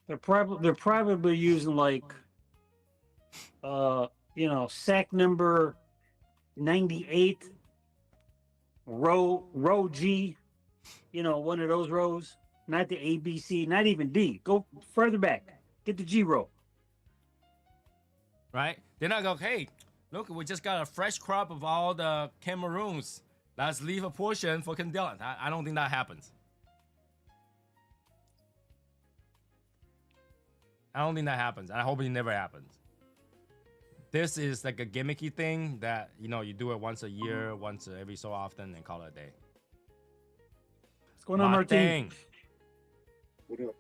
They're probably using like sack number 98 row G, one of those rows, not the ABC, not even D. Go further back. Get the G row. Right? They're not go, hey, look, we just got a fresh crop of all the Cameroons. Let's leave a portion for Candela. I don't think that happens. I don't think that happens. I hope it never happens. This is like a gimmicky thing that, you do it once a year, once every so often, and call it a day. What's going on, Martin? What up?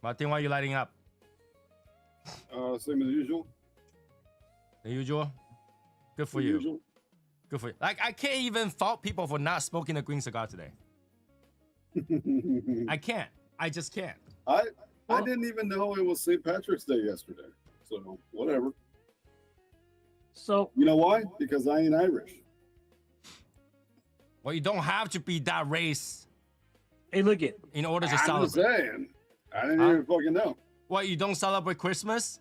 Martin, why are you lighting up? Same as usual. The usual? Good for you. Usual. Good for you. Like, I can't even fault people for not smoking a green cigar today. I can't. I just can't. I didn't even know it was St. Patrick's Day yesterday. So whatever. So you know why? Because I ain't Irish. Well, you don't have to be that race. Hey, look it. In order to I'm celebrate. just saying. I didn't even fucking know. What, you don't celebrate Christmas?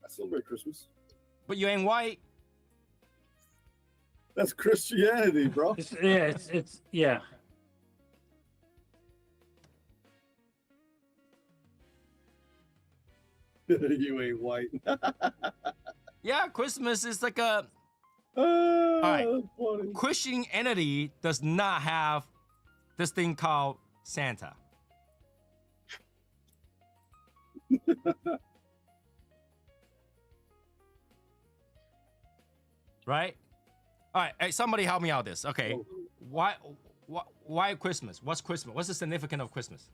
I celebrate Christmas. But you ain't white. That's Christianity, bro. It's yeah. You ain't white. Yeah, Christmas is like a. All right. Funny. Christianity does not have this thing called Santa. Right? All right. Hey, somebody help me out this. Okay. Why Christmas? What's Christmas? What's the significance of Christmas?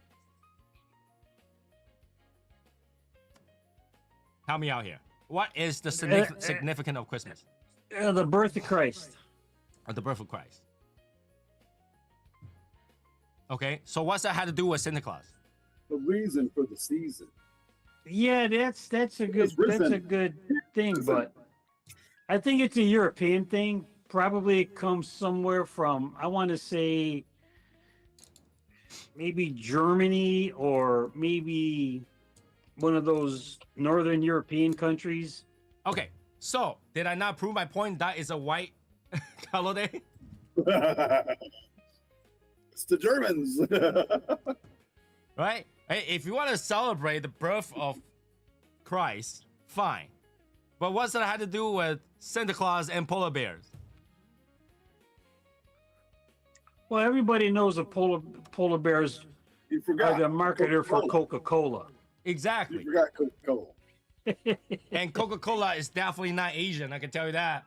Help me out here. What is the significance of Christmas? The birth of Christ. Of the birth of Christ. Okay, so what's that had to do with Santa Claus? The reason for the season. Yeah, that's a good thing, Listen. but I think it's a European thing. Probably it comes somewhere from, I want to say, maybe Germany or maybe one of those northern European countries. Okay, so did I not prove my point? That is a white holiday, It's the Germans. right? Hey, if you want to celebrate the birth of Christ, fine. But what's that had to do with Santa Claus and polar bears? Well, everybody knows the polar bears You are forgot. the marketer for Coca-Cola. Exactly. You forgot Coca-Cola. And Coca-Cola is definitely not Asian, I can tell you that.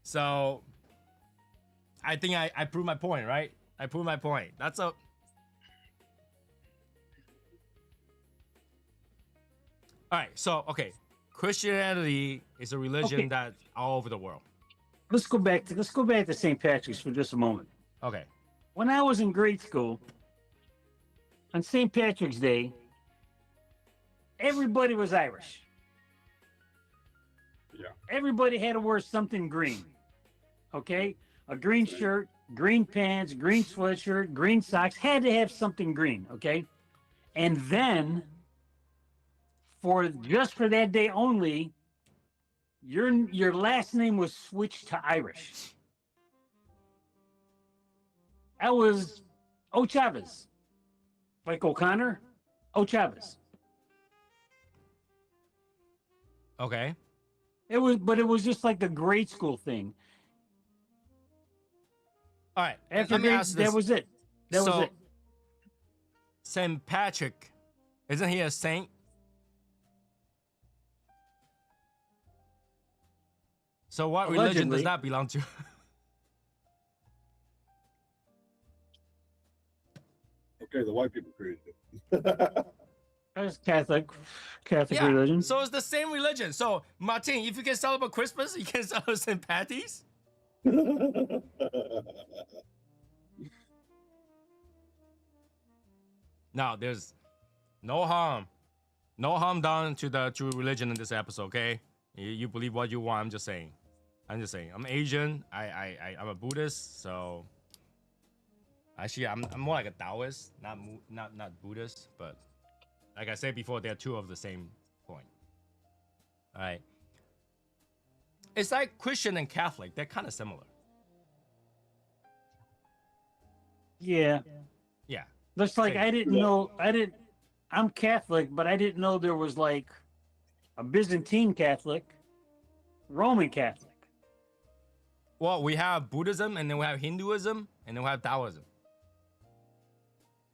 So, I think I proved my point, right? I proved my point. That's a... All right, so, okay. Christianity is a religion that's all over the world. Let's go back to St. Patrick's for just a moment. Okay. When I was in grade school, on St. Patrick's Day, everybody was Irish. Yeah. Everybody had to wear something green. Okay? A green shirt, green pants, green sweatshirt, green socks, had to have something green, okay? And then for that day only, your last name was switched to Irish. That was O'Chavez. Like O'Connor, O'Chavez. Okay. It was just like the grade school thing. All right. After let me grade, ask this. that was it. That was it. St. Patrick, isn't he a saint? So what religion does Allegedly. that belong to? Okay, the white people created it. That's Catholic Yeah, religion. so it's the same religion. So, Martin, if you can celebrate Christmas, you can celebrate St. Patty's? No, there's no harm. No harm done to the true religion in this episode, okay? You believe what you want, I'm just saying. I'm Asian. I'm a Buddhist, so actually I'm more like a Taoist, not Buddhist, but like I said before, they're two of the same point. All right. It's like Christian and Catholic. They're kind of similar. Yeah. Yeah. That's like Same. I'm Catholic, but I didn't know there was like a Byzantine Catholic, Roman Catholic. Well, we have Buddhism, and then we have Hinduism, and then we have Taoism.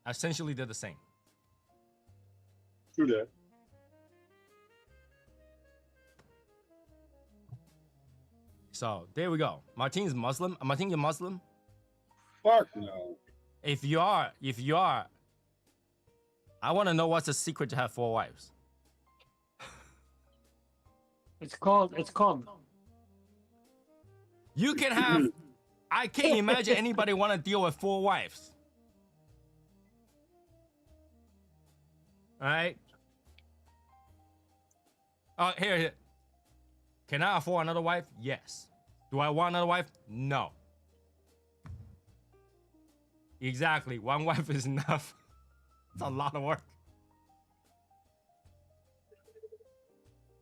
Essentially, they're the same. True that. So there we go. Martin's Muslim. Martin, you're Muslim? Fuck no. If you are, I want to know what's the secret to have 4 wives. It's called You can have. I can't imagine anybody want to deal with 4 wives. All right. Here. Can I afford another wife? Yes. Do I want another wife? No. Exactly. 1 wife is enough. It's a lot of work.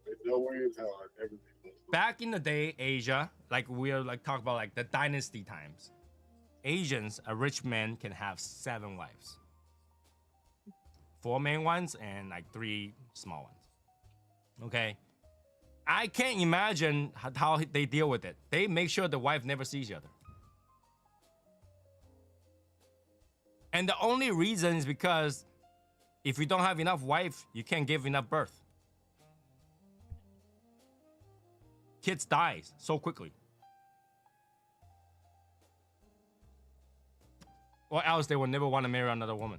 There's no way in hell I'd ever be Muslim. Back in the day, Asia, like we're like talk about like the dynasty times. Asians, a rich man can have 7 wives. 4 main ones and like 3 small ones. Okay. I can't imagine how they deal with it. They make sure the wife never sees each other. And the only reason is because if you don't have enough wife, you can't give enough birth. Kids die so quickly. Or else they will never want to marry another woman.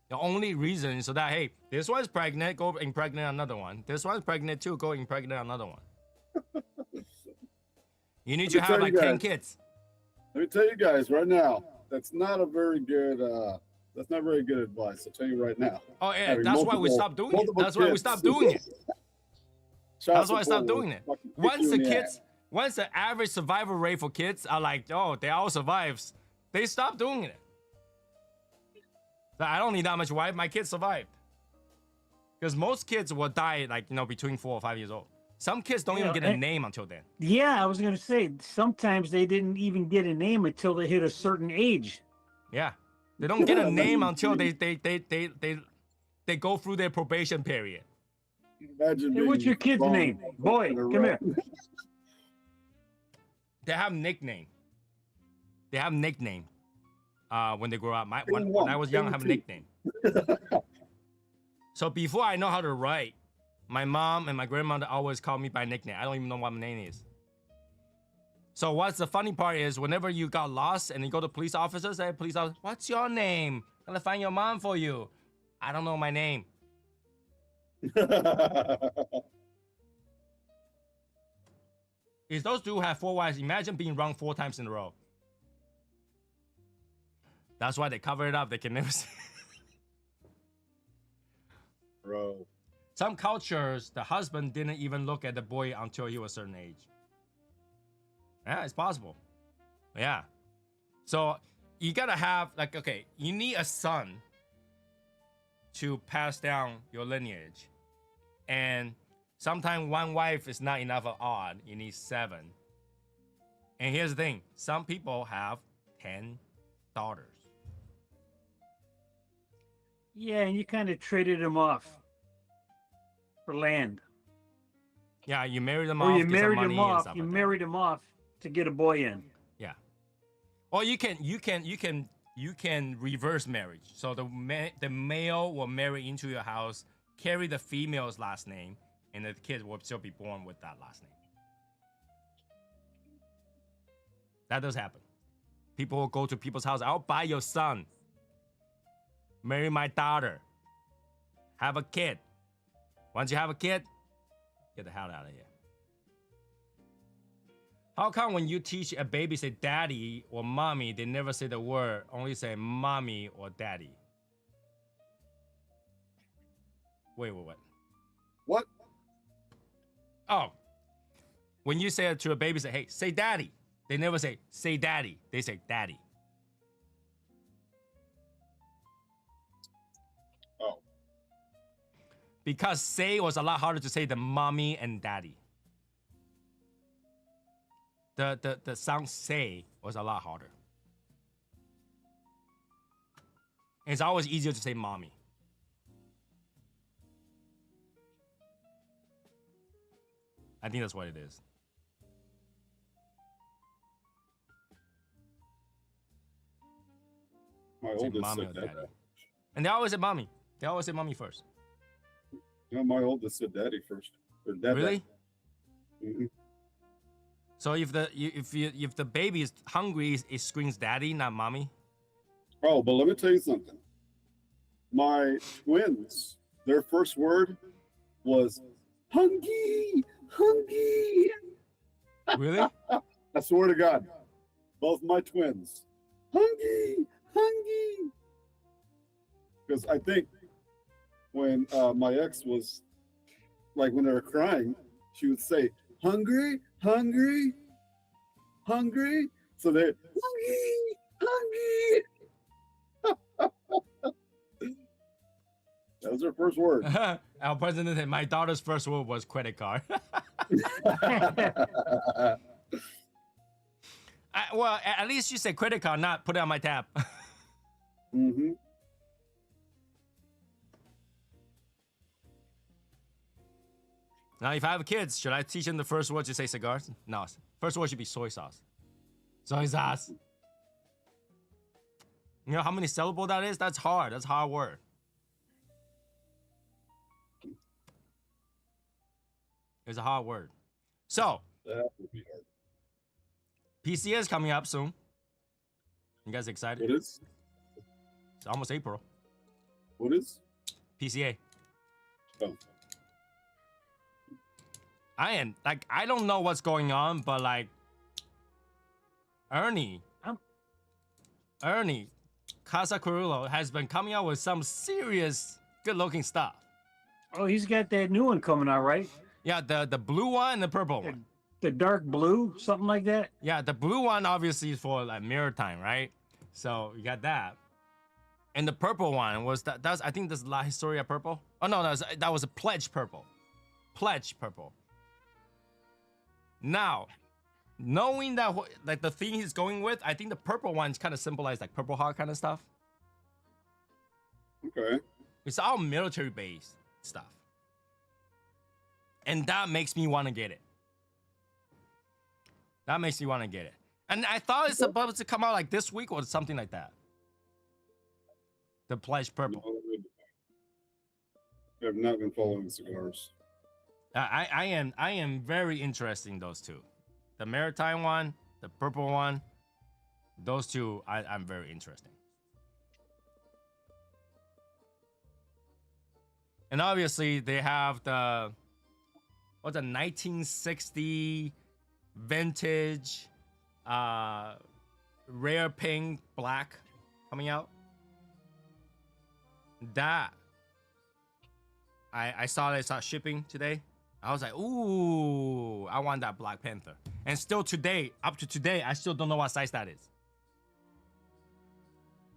The only reason is so that, hey, this one's pregnant, go impregnate another one. This one's pregnant too, go impregnate another one. You need to have like 10 kids. Let me tell you guys right now, that's not a very good. That's not very good advice. I'll tell you right now. Oh yeah, Having that's why we stopped doing it. multiple That's why we kids. stopped doing it. Child That's why I support stopped will doing it. fucking kick Once you the in kids, ass. once the average survival rate for kids are like, oh, they all survives, they stop doing it. So I don't need that much wife. My kids survived. Because most kids will die like, between 4 or 5 years old. Some kids don't even get a name until then. Yeah, I was gonna say sometimes they didn't even get a name until they hit a certain age. Yeah. They don't get a name Imagine until being- they go through their probation period. Imagine Hey, what's being your kid's thrown name? Boy, in a come row. here. They have nickname. They have nickname. When they grow up. When I was young, I have a nickname. So before I know how to write, my mom and my grandmother always call me by nickname. I don't even know what my name is. So what's the funny part is whenever you got lost and you go to police officers, say, police officer, what's your name? I'm gonna find your mom for you. I don't know my name. If those two have 4 wives, imagine being wrong 4 times in a row. That's why they cover it up. They can never see. Bro. Some cultures, the husband didn't even look at the boy until he was a certain age. Yeah, it's possible. Yeah. So you gotta have, you need a son to pass down your lineage. And sometimes 1 wife is not enough of odd. You need 7. And here's the thing. Some people have 10 daughters. Yeah, and you kind of traded them off for land. Yeah, you marry them Or off, you get some married money them and off. stuff You like that. married them off to get a boy in. Yeah. Or you can reverse marriage. So the male will marry into your house, carry the female's last name, and the kid will still be born with that last name. That does happen. People will go to people's house. I'll buy your son. Marry my daughter. Have a kid. Once you have a kid, get the hell out of here. How come when you teach a baby say daddy or mommy, they never say the word, only say mommy or daddy? Wait. What? Oh. When you say it to a baby, say, hey, say daddy. They never say daddy. They say daddy. Oh. Because say was a lot harder to say than mommy and daddy. The sound say was a lot harder. And it's always easier to say mommy. I think that's what it is. My Say oldest mommy said or that. daddy. And they always say mommy. They always say mommy first. No, my oldest said daddy first. Or dad. Really? Mhm. So if the baby is hungry, it screams daddy, not mommy. Oh, but let me tell you something. My twins, their first word was hungry, hungry. Really? I swear to God, both my twins, hungry, hungry. Because I think when my ex was, like when they were crying, she would say, hungry, hungry, hungry. So they, hungry, hungry. That was her first word. Our president said, my daughter's first word was credit card. Well, at least you said credit card, not put it on my tab. Mm-hmm. Now, if I have kids, should I teach them the first word to say cigars? No. First word should be soy sauce. Soy sauce. You know how many syllables that is? That's hard. That's a hard word. It's a hard word. So, That would be hard. PCA is coming up soon. You guys excited? What is? It's almost April. What is? PCA. Oh. I don't know what's going on, but like Ernie, Ernie Casa Carrillo has been coming out with some serious good-looking stuff. Oh, he's got that new one coming out, right? Yeah, the blue one and the purple The, one. the dark blue, something like that. Yeah, the blue one obviously is for like maritime, right? So you got that. And the purple one was that's I think this La Historia purple. Oh no, that was a pledge purple. Pledge purple. Now, knowing that like the theme he's going with, I think the purple ones kind of symbolize like Purple Heart kind of stuff. Okay. It's all military based stuff. And that makes me want to get it. That makes me want to get it. And I thought it's supposed to come out like this week or something like that. The Pledge Purple. I have not been following cigars. I am very interested in those two. The maritime one, the purple one. Those two I'm very interested. And obviously they have the 1960 vintage rare pink black coming out. That I saw they start shipping today. I was like, ooh, I want that Black Panther. And still today, up to today, I still don't know what size that is.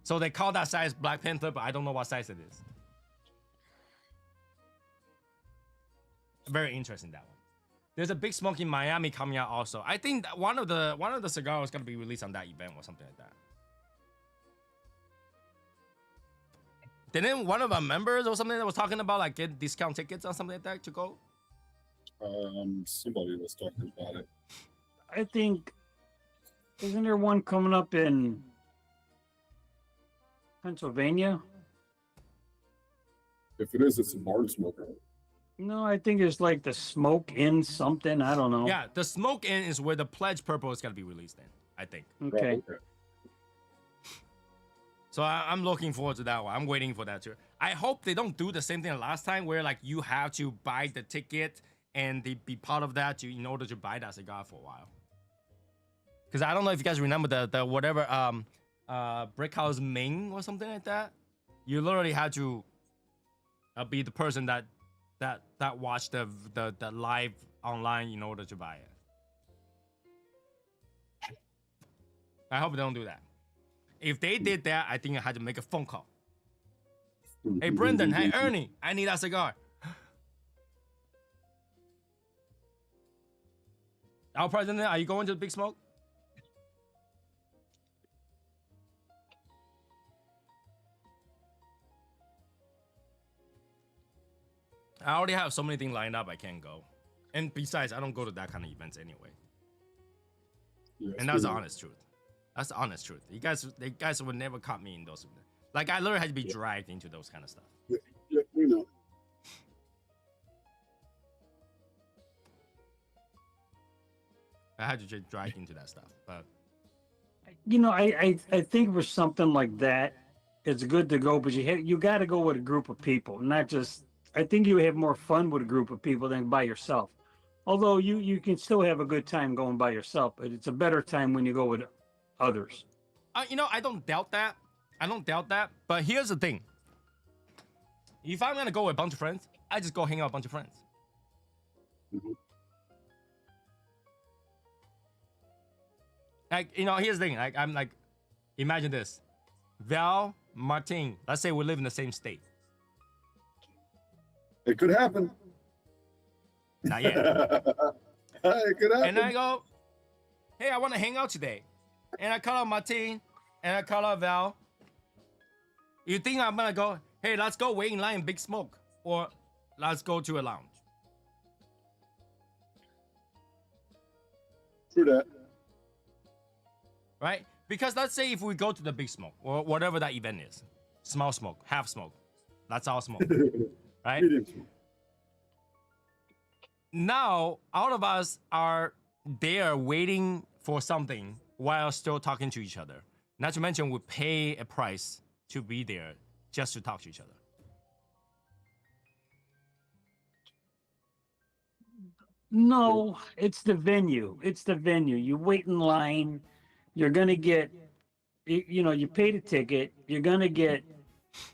So they call that size Black Panther, but I don't know what size it is. Very interesting, that one. There's a Big Smoke in Miami coming out also. I think that one of the cigars is gonna be released on that event or something like that. Didn't one of our members or something that was talking about like get discount tickets or something like that to go? Somebody was talking about it. I think, isn't there one coming up in Pennsylvania? If it is, it's a barn smoker. No, I think it's like the Smoke in something. I don't know. Yeah, the Smoke In is where the Pledge Purple is gonna be released in, I think. Okay. Oh, okay. So I'm looking forward to that one. I'm waiting for that too. I hope they don't do the same thing last time where like you have to buy the ticket and they be part of that in order to buy that cigar for a while. Because I don't know if you guys remember the whatever Brickhouse Ming or something like that. You literally had to be the person that watched the live online in order to buy it. I hope they don't do that. If they did that, I think I had to make a phone call. Hey, Brendan. Hey, Ernie. I need a cigar. Our president, are you going to the Big Smoke? I already have so many things lined up, I can't go. And besides, I don't go to that kind of events anyway. Yes, And that's the honest truth. That's the honest truth. You guys would never caught me in those. Like I literally had to be dragged into those kind of stuff. Yeah, we know. I had to get dragged into that stuff. But You know, I think for something like that, it's good to go, but you got to go with a group of people, not just. I think you have more fun with a group of people than by yourself. Although you can still have a good time going by yourself, but it's a better time when you go with others. you know, I don't doubt that. I don't doubt that. But here's the thing. If I'm gonna go with a bunch of friends, I just go hang out with a bunch of friends. Mhm. Like, you know, here's the thing. Like, I'm like, imagine this. Val, Martin, let's say we live in the same state. It could happen. Not yet. It could happen. And I go, hey, I want to hang out today. And I call out Martin, and I call out Val. You think I'm gonna go, hey, let's go wait in line in Big Smoke, or let's go to a lounge? True that. Right? Because let's say if we go to the Big Smoke, or whatever that event is, small smoke, half smoke, that's all smoke, right? Medium smoke. Now, all of us are there waiting for something while still talking to each other. Not to mention, we pay a price to be there just to talk to each other. No, it's the venue. It's the venue. You wait in line. You're gonna get you paid a ticket. You're gonna get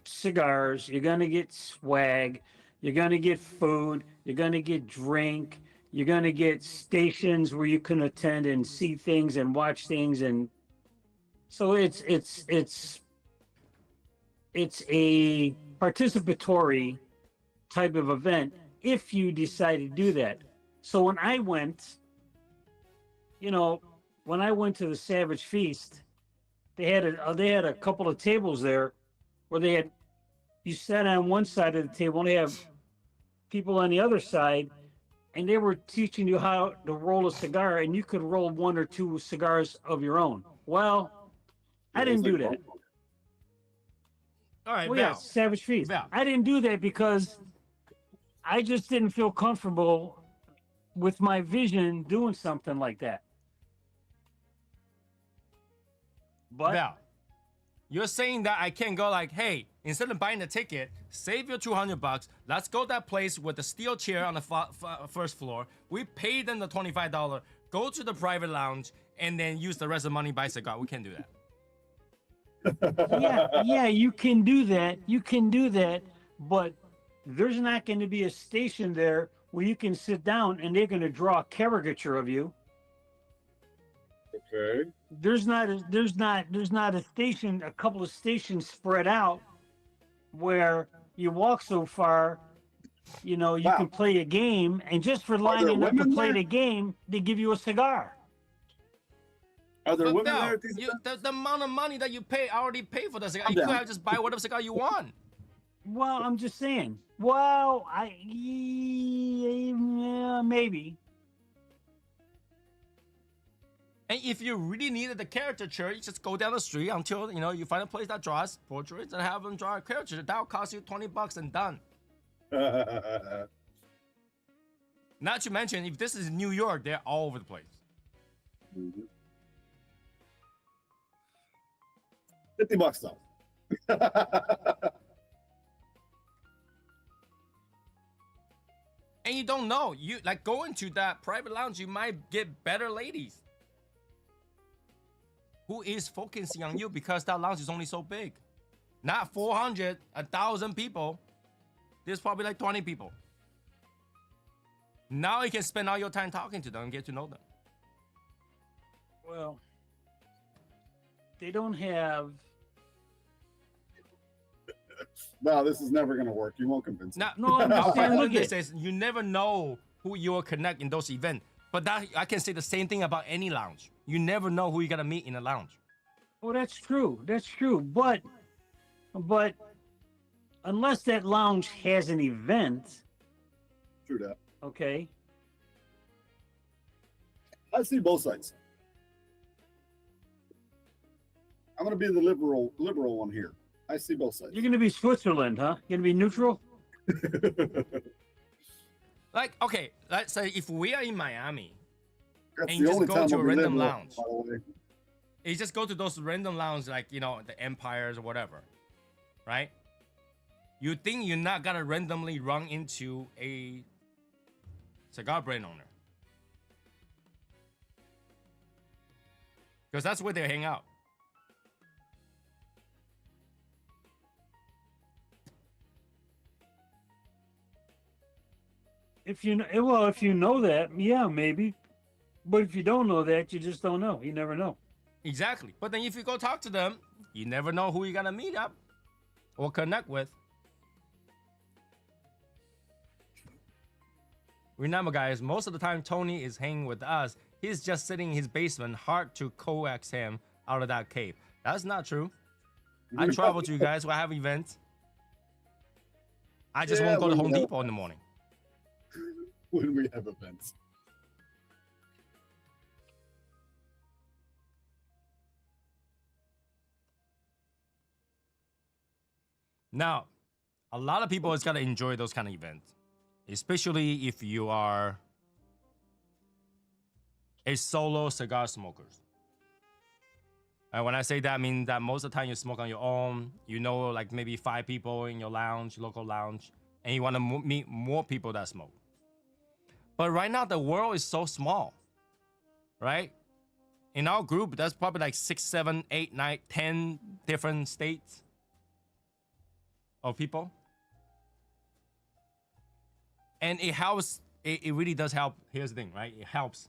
cigars. You're gonna get swag. You're gonna get food. You're gonna get drink. You're gonna get stations where you can attend and see things and watch things, and so it's a participatory type of event if you decide to do that. So when I went, you know, when I went to the Savage Feast, they had a couple of tables there where they had you sat on one side of the table and they have people on the other side, and they were teaching you how to roll a cigar, and you could roll one or two cigars of your own. Well, I didn't do that. All right, Well, yeah, Val. Savage Feast. Val. I didn't do that because I just didn't feel comfortable with my vision doing something like that. But Val, you're saying that I can't go like, hey, instead of buying the ticket, save your $200. Let's go to that place with the steel chair on the first floor. We pay them the $25. Go to the private lounge and then use the rest of the money buy cigar. We can't do that. yeah, you can do that. You can do that, but there's not going to be a station there where you can sit down and they're going to draw a caricature of you. Okay. There's not a station, a couple of stations spread out where you walk so far, you Wow. can play a game, and just for there lining up to women play there? the game, they give you a cigar. Are there But women Val, there at these events? the amount of money that you pay, already pay for the cigar. I'm You could down. have just buy whatever cigar you want. Well, I'm just saying. Well, yeah, maybe. And if you really needed the caricature, you just go down the street until you find a place that draws portraits and have them draw a caricature. That'll cost you $20 and done. Not to mention, if this is New York, they're all over the place. Mhm. $50 though. And you don't know. You like going to that private lounge, you might get better ladies. Who is focusing on you because that lounge is only so big. Not 400, 1,000 people. There's probably like 20 people. Now you can spend all your time talking to them and get to know them. Well, they don't have. No, this is never gonna work. You won't convince me. Now, No, I'm our just saying, president look at- says you never know who you will connect in those events. But that I can say the same thing about any lounge. You never know who you're gonna meet in a lounge. Well, that's true. That's true. But unless that lounge has an event, True that. okay. I see both sides. I'm gonna be the liberal one here. I see both sides. You're going to be Switzerland, huh? You're going to be neutral? Like, okay, let's say if we are in Miami, That's and you the just only go time to a I'll be random liberal, lounge. by the way. you just go to those random lounges like, the Empires or whatever, right? You think you're not gonna randomly run into a cigar brand owner. Because that's where they hang out. If you know that, yeah, maybe. But if you don't know that, you just don't know. You never know. Exactly. But then if you go talk to them, you never know who you're gonna meet up or connect with. Remember, guys, most of the time Tony is hanging with us. He's just sitting in his basement, hard to coax him out of that cave. That's not true. I travel to you guys when I have events. I just won't go to Home Depot in the morning. When we have events. Now, a lot of people is gonna enjoy those kind of events, especially if you are a solo cigar smoker. And when I say that, I mean that most of the time you smoke on your own. Like maybe 5 people in your lounge, local lounge, and you want to meet more people that smoke. But right now, the world is so small, right? in our group, that's probably like 6, 7, 8, 9, 10 different states of people. And it helps, it really does help. Here's the thing, right? It helps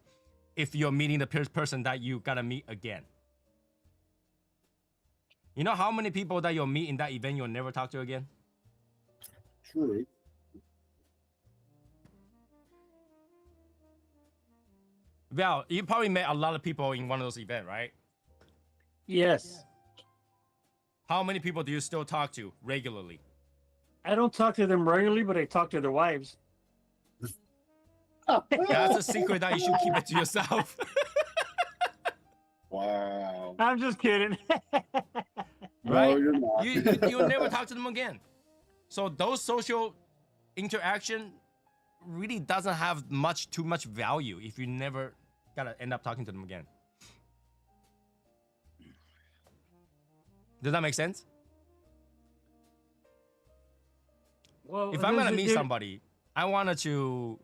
if you're meeting the person that you gotta meet again. You know how many people that you'll meet in that event you'll never talk to again? True. Well, you probably met a lot of people in one of those events, right? Yes. How many people do you still talk to regularly? I don't talk to them regularly, but I talk to their wives. Yeah, that's a secret that you should keep it to yourself. Wow. I'm just kidding. Right? No, you're not. You'll never talk to them again. So those social interaction really doesn't have too much value if you never gotta end up talking to them again. Does that make sense? Well, If I'm gonna meet somebody, I wanted to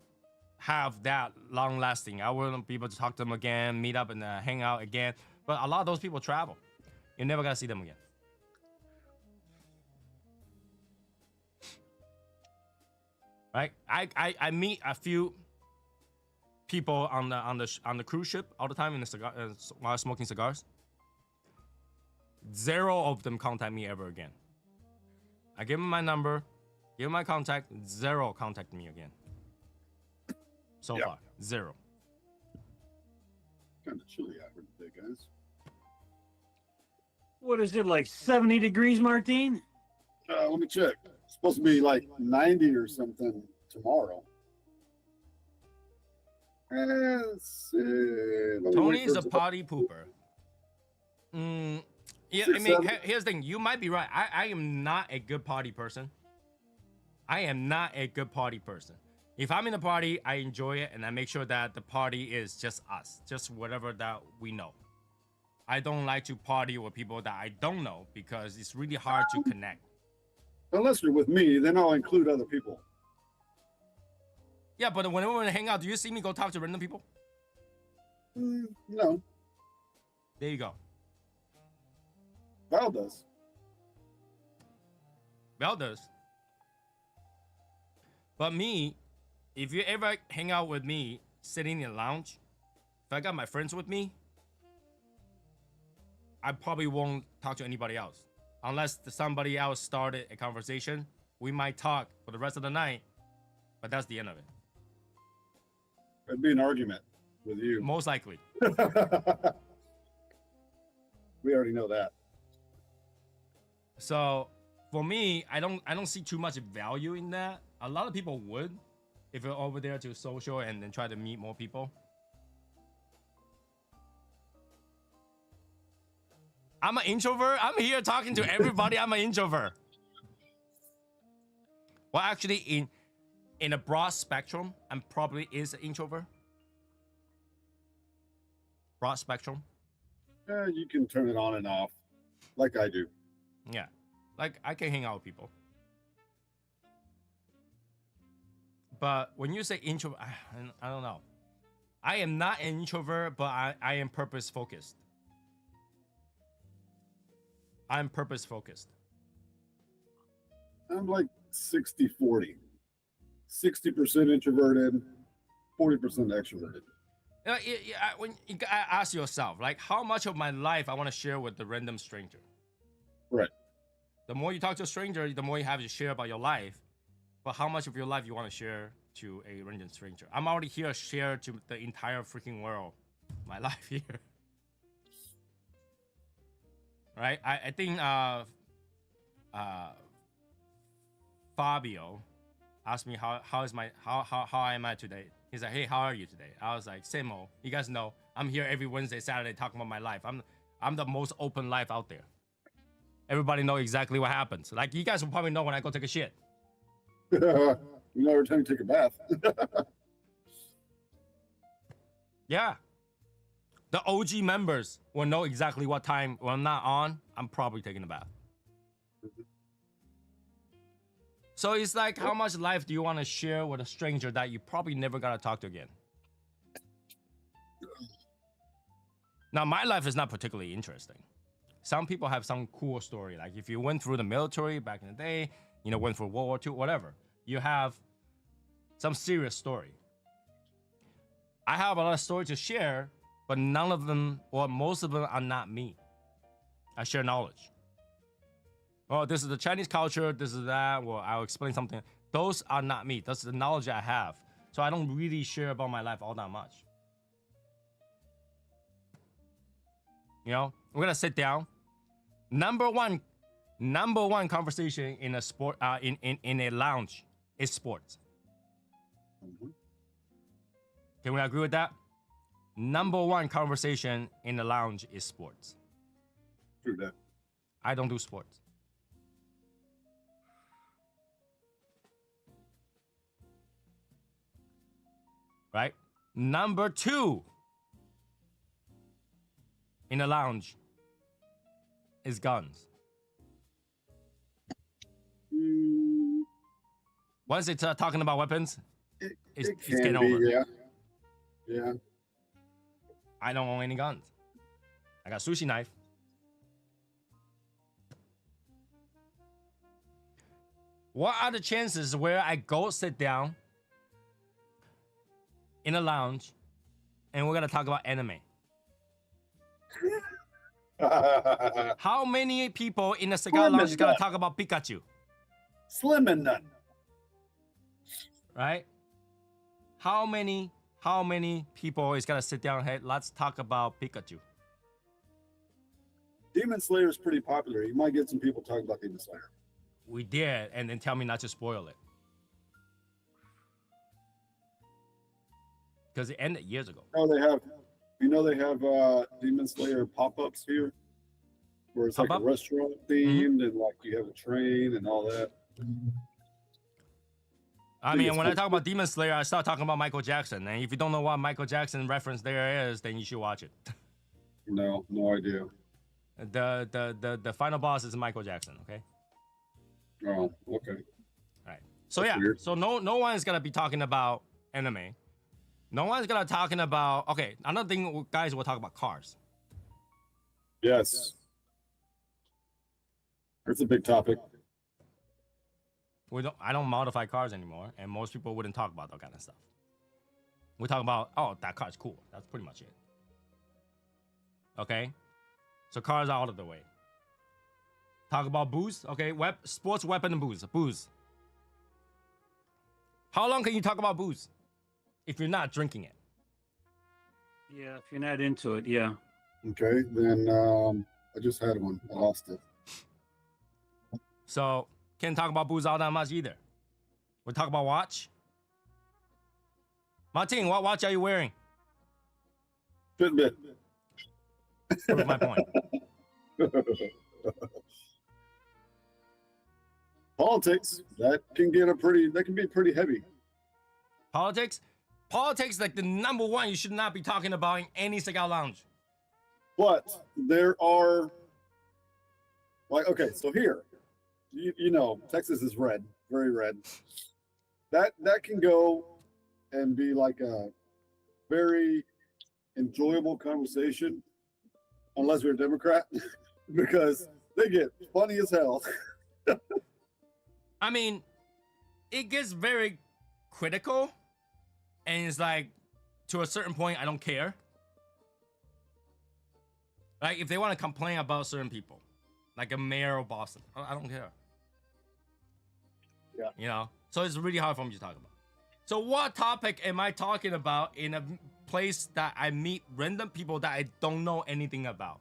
have that long lasting. I want people to talk to them again, meet up and hang out again. But a lot of those people travel. You're never gonna see them again. Right? I meet a few people on the cruise ship all the time in the cigar while smoking cigars. 0 of them contact me ever again. I give them my number, give them my contact. 0 contact me again. So far, 0. Kind of chilly out here today, guys. What is it, like 70 degrees, Martine? Let me check. It's supposed to be like 90 or something tomorrow. Let's see. Let me Tony wait is for a it to- party pooper. Yeah, I 6, mean, 7. here's the thing. You might be right. I am not a good party person. I am not a good party person. If I'm in a party, I enjoy it, and I make sure that the party is just us, just whatever that we know. I don't like to party with people that I don't know because it's really hard to connect. Unless you're with me, then I'll include other people. Yeah, but whenever we hang out, do you see me go talk to random people? No, There you go. Val does. Well does. But me, if you ever hang out with me sitting in a lounge, if I got my friends with me, I probably won't talk to anybody else. Unless somebody else started a conversation, we might talk for the rest of the night, but that's the end of it. It'd be an argument with you. Most likely. We already know that. So for me, I don't see too much value in that. A lot of people would if you're over there to social and then try to meet more people. I'm an introvert. I'm here talking to everybody. I'm an introvert. Well, actually, in a broad spectrum, I'm probably is an introvert. Broad spectrum. You can turn it on and off, like I do. Yeah. Like, I can hang out with people. But when you say introvert, I don't know. I am not an introvert, but I am purpose focused. I'm purpose focused. I'm like 60-40. 60% introverted, 40% extroverted. When you ask yourself, like, how much of my life I want to share with the random stranger? Right. The more you talk to a stranger, the more you have to share about your life. But how much of your life you want to share to a random stranger? I'm already here to share to the entire freaking world my life here. Right? I think Fabio asked me how am I today? He's like, hey, how are you today? I was like, same old. You guys know I'm here every Wednesday, Saturday talking about my life. I'm the most open life out there. Everybody know exactly what happens. Like, you guys will probably know when I go take a shit. You know, every time you take a bath. Yeah. The OG members will know exactly what time when I'm not on, I'm probably taking a bath. So it's like, how much life do you want to share with a stranger that you probably never got to talk to again? Now, my life is not particularly interesting. Some people have some cool story. Like if you went through the military back in the day, went through World War II, whatever. You have some serious story. I have a lot of story to share, but none of them, or most of them, are not me. I share knowledge. Oh, this is the Chinese culture, this is that, well, I'll explain something. Those are not me. That's the knowledge I have. So I don't really share about my life all that much. We're gonna sit down. Number one conversation in a sport, in a lounge is sports. Mm-hmm. Can we agree with that? Number one conversation in the lounge is sports. True that. I don't do sports. Right? Number two in the lounge is guns. Once it's talking about weapons, it's getting over. Yeah. I don't own any guns. I got a sushi knife. What are the chances where I go sit down in a lounge and we're gonna talk about anime? How many people in a cigar lounge is gonna talk about Pikachu? Slim and none. Right? How many people is gonna sit down and hey, let's talk about Pikachu? Demon Slayer is pretty popular. You might get some people talking about Demon Slayer. We did, and then tell me not to spoil it. Because it ended years ago. Oh, they have Demon Slayer pop-ups here, where it's like a restaurant themed and like you have a train and all that. I mean, when I talk about Demon Slayer, I start talking about Michael Jackson. And if you don't know what Michael Jackson reference there is, then you should watch it. No idea. The final boss is Michael Jackson, okay? Oh, okay. All right. So That's yeah, weird. so no one is gonna be talking about anime. No one's gonna talking about another thing, guys, we'll talk about cars. Yes. That's a big topic. I don't modify cars anymore, and most people wouldn't talk about that kind of stuff. We talk about, oh, that car's cool. That's pretty much it. Okay? So cars are out of the way. Talk about booze. Okay, sports, weapon, and booze. Booze. How long can you talk about booze if you're not drinking it? Yeah, if you're not into it, yeah. Okay, then I just had one. I lost it. So can't talk about booze all that much either. We talk about watch. Martin, what watch are you wearing? Fitbit. Prove my point. Politics, that can be pretty heavy. Politics like the number one you should not be talking about in any cigar lounge. But there are, like, okay, so here, you know, Texas is red, very red. That can go and be like a very enjoyable conversation, unless you're a Democrat, because they get funny as hell. I mean, it gets very critical, and it's like, to a certain point, I don't care. Like, if they want to complain about certain people, like a mayor of Boston, I don't care. Yeah. You know? So it's really hard for me to talk about. So what topic am I talking about in a place that I meet random people that I don't know anything about?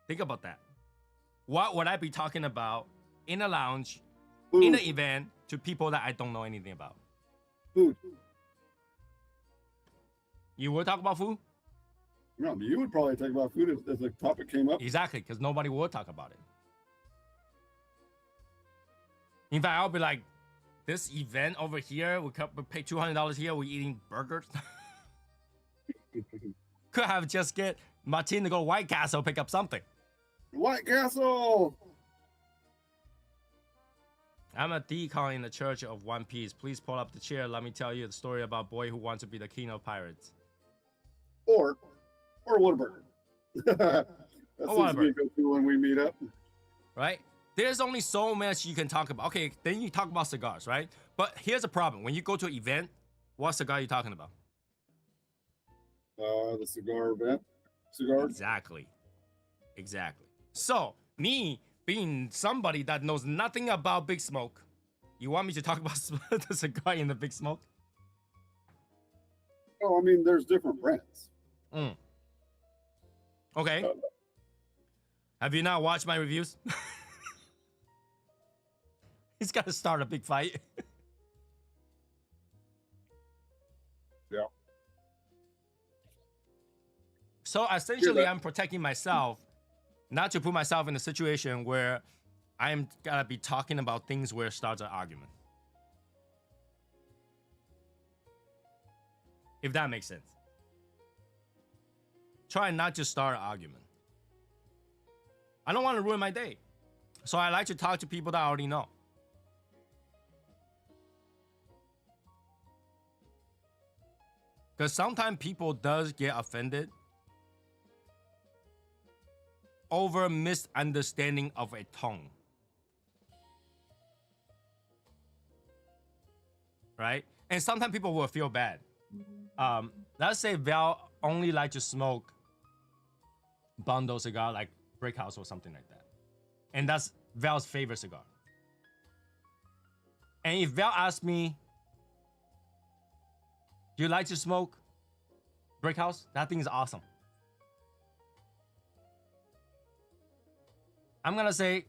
Think about that. What would I be talking about in a lounge, Food. in an event, to people that I don't know anything about? Food. You would talk about food? No, you would probably talk about food if the topic came up. Exactly, because nobody would talk about it. In fact, I'll be like, this event over here, we pay $200 here, we're eating burgers. Could have just get Martin to go to White Castle, pick up something. White Castle. I'm a deacon in the Church of One Piece. Please pull up the chair. Let me tell you the story about boy who wants to be the king of pirates. Or Whataburger. That seems to be a Whataburger. go-to when we meet up. Right? There's only so much you can talk about. Okay, then you talk about cigars, right? But here's the problem. When you go to an event, what cigar are you talking about? The cigar event. Cigars. Exactly. So, me being somebody that knows nothing about Big Smoke, you want me to talk about the cigar in the Big Smoke? Oh, I mean, there's different brands. Okay. Have you not watched my reviews? He's got to start a big fight. Yeah. So essentially, I'm protecting myself, not to put myself in a situation where I'm gonna be talking about things where it starts an argument. If that makes sense. Try not to start an argument. I don't want to ruin my day. So I like to talk to people that I already know. Because sometimes people does get offended over misunderstanding of a tone. Right? And sometimes people will feel bad. Let's say Val only like to smoke bundle cigar like Brick House or something like that. And that's Val's favorite cigar. And if Val asks me, do you like to smoke Brick House? That thing is awesome. I'm gonna say,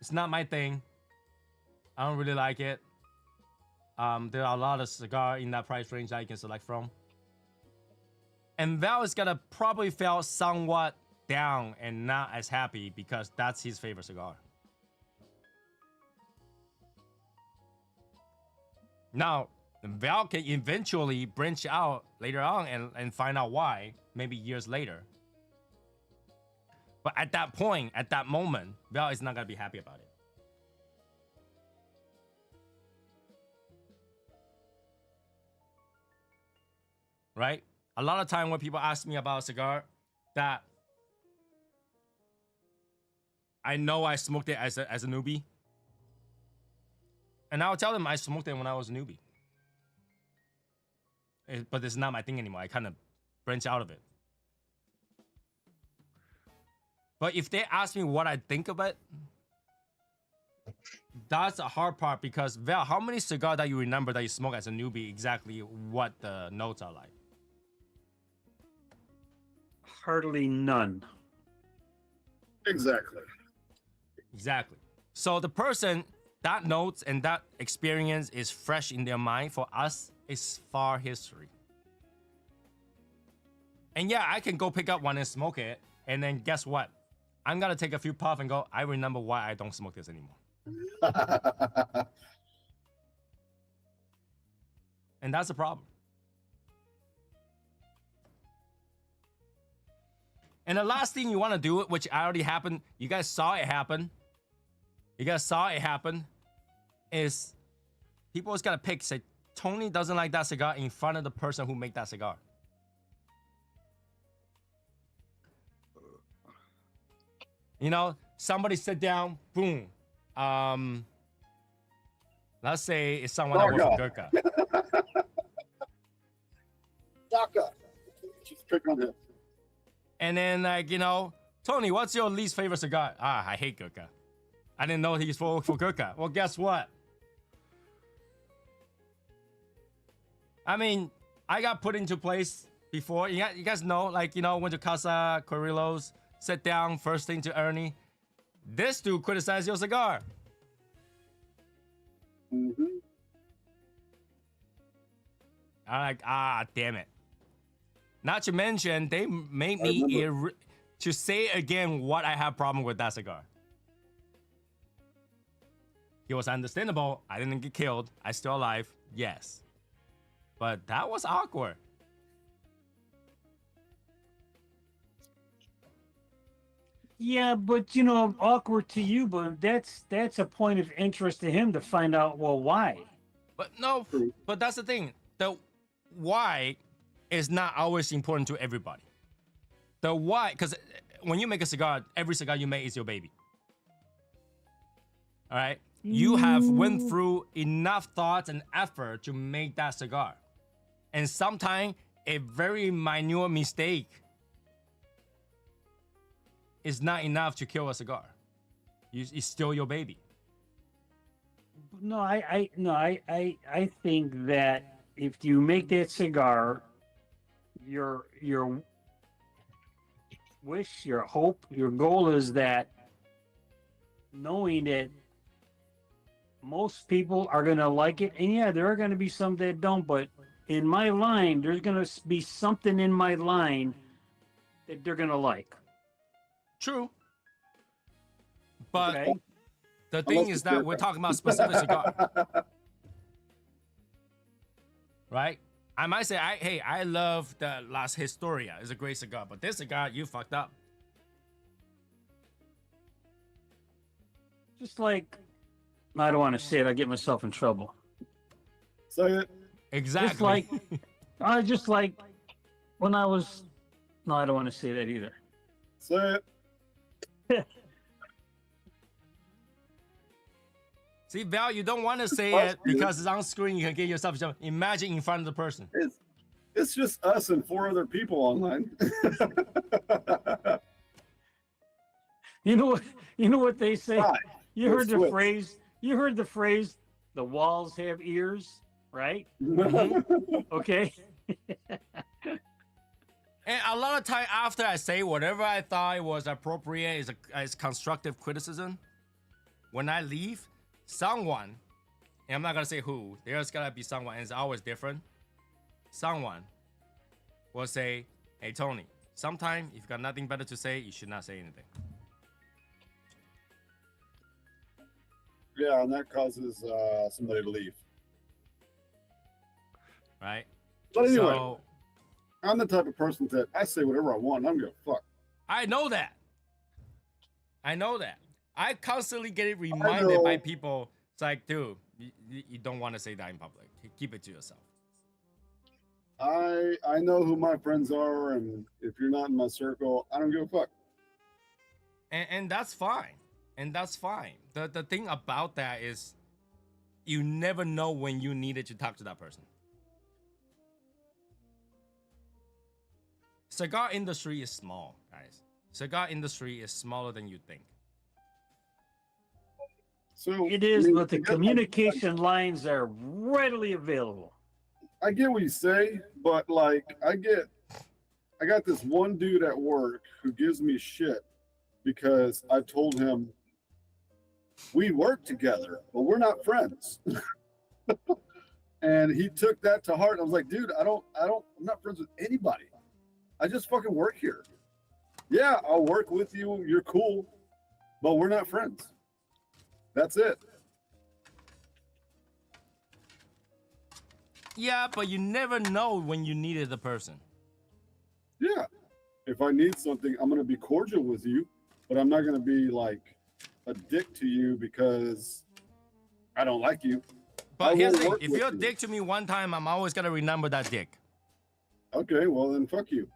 it's not my thing. I don't really like it. There are a lot of cigar in that price range that you can select from. And Val is gonna probably feel somewhat down and not as happy because that's his favorite cigar. Now, Val can eventually branch out later on and find out why, maybe years later. But at that point, at that moment, Val is not gonna be happy about it. Right? A lot of time when people ask me about a cigar that I know I smoked it as a newbie. And I'll tell them I smoked it when I was a newbie. But it's not my thing anymore. I kind of branch out of it. But if they ask me what I think of it, that's a hard part because Val, how many cigars that you remember that you smoked as a newbie, exactly what the notes are like? Hardly none. Exactly. So the person, that notes and that experience is fresh in their mind. For us, it's far history. And yeah, I can go pick up one and smoke it. And then guess what? I'm going to take a few puffs and go, I remember why I don't smoke this anymore. And that's the problem. And the last thing you want to do, which already happened, you guys saw it happen. Is people always gotta pick, say, Tony doesn't like that cigar in front of the person who made that cigar. You know, somebody sit down, boom. Let's say it's someone that works for Gurkha. Daka. Just pick on him. And then, like, you know, Tony, what's your least favorite cigar? I hate Gurkha. I didn't know he's for Gurkha. Well, guess what? I mean, I got put into place before. You guys know, like, you know, went to Casa Corrillos, sit down, first thing to Ernie. This dude criticized your cigar. Mm-hmm. I'm like, damn it. Not to mention, they made me to say again what I have problem with that cigar. It was understandable. I didn't get killed. I still alive. Yes. But that was awkward. Yeah, but awkward to you, but that's a point of interest to him to find out. Well, why? But no, True. but that's the thing. The why is not always important to everybody. The why, because when you make a cigar, every cigar you make is your baby. All right, you have went through enough thoughts and effort to make that cigar, and sometimes a very minute mistake is not enough to kill a cigar. It's still your baby. No, I think that if you make that cigar, your wish, your hope, your goal is that knowing that most people are gonna like it, and yeah, there are gonna be some that don't, but in my line, there's gonna be something in my line that they're gonna like. True, but Okay. the thing is that we're talking about specific cigar, right? I might say, hey, I love the Las Historia. It's a great cigar, but this cigar, you fucked up. Just like I don't want to say it, I get myself in trouble. Say it. Exactly. Just like just like when I was no, I don't want to say that either. Say it. See, Val, you don't want to say it because it's on screen. You can get yourself. Imagine in front of the person. It's just us and 4 other people online. You know what they say? Right. You heard the Switch. phrase. You heard the phrase. The walls have ears, right? Okay. And a lot of time after I say whatever I thought was appropriate is constructive criticism, when I leave, someone, and I'm not gonna say who, there's gotta be someone, and it's always different. Someone will say, "Hey Tony, sometime if you got nothing better to say, you should not say anything." Yeah, and that causes somebody to leave. Right? But anyway, So I'm the type of person that I say whatever I want. I'm gonna fuck. I know that. I constantly get it reminded by people. It's like, dude, you don't want to say that in public. Keep it to yourself. I know who my friends are, and if you're not in my circle, I don't give a fuck. And that's fine. And that's fine. The thing about that is you never know when you needed to talk to that person. Cigar industry is small, guys. Cigar industry is smaller than you think. So It is, but the communication lines are readily available. I get what you say, but like I got this one dude at work who gives me shit because I told him we work together, but we're not friends. And he took that to heart. I was like, dude, I'm not friends with anybody. I just fucking work here. Yeah, I'll work with you. You're cool, but we're not friends. That's it. Yeah, but you never know when you needed the person. Yeah. If I need something, I'm going to be cordial with you, but I'm not going to be like a dick to you because I don't like you. But here's the thing. If you're a dick to me one time, I'm always going to remember that dick. Okay, well then fuck you.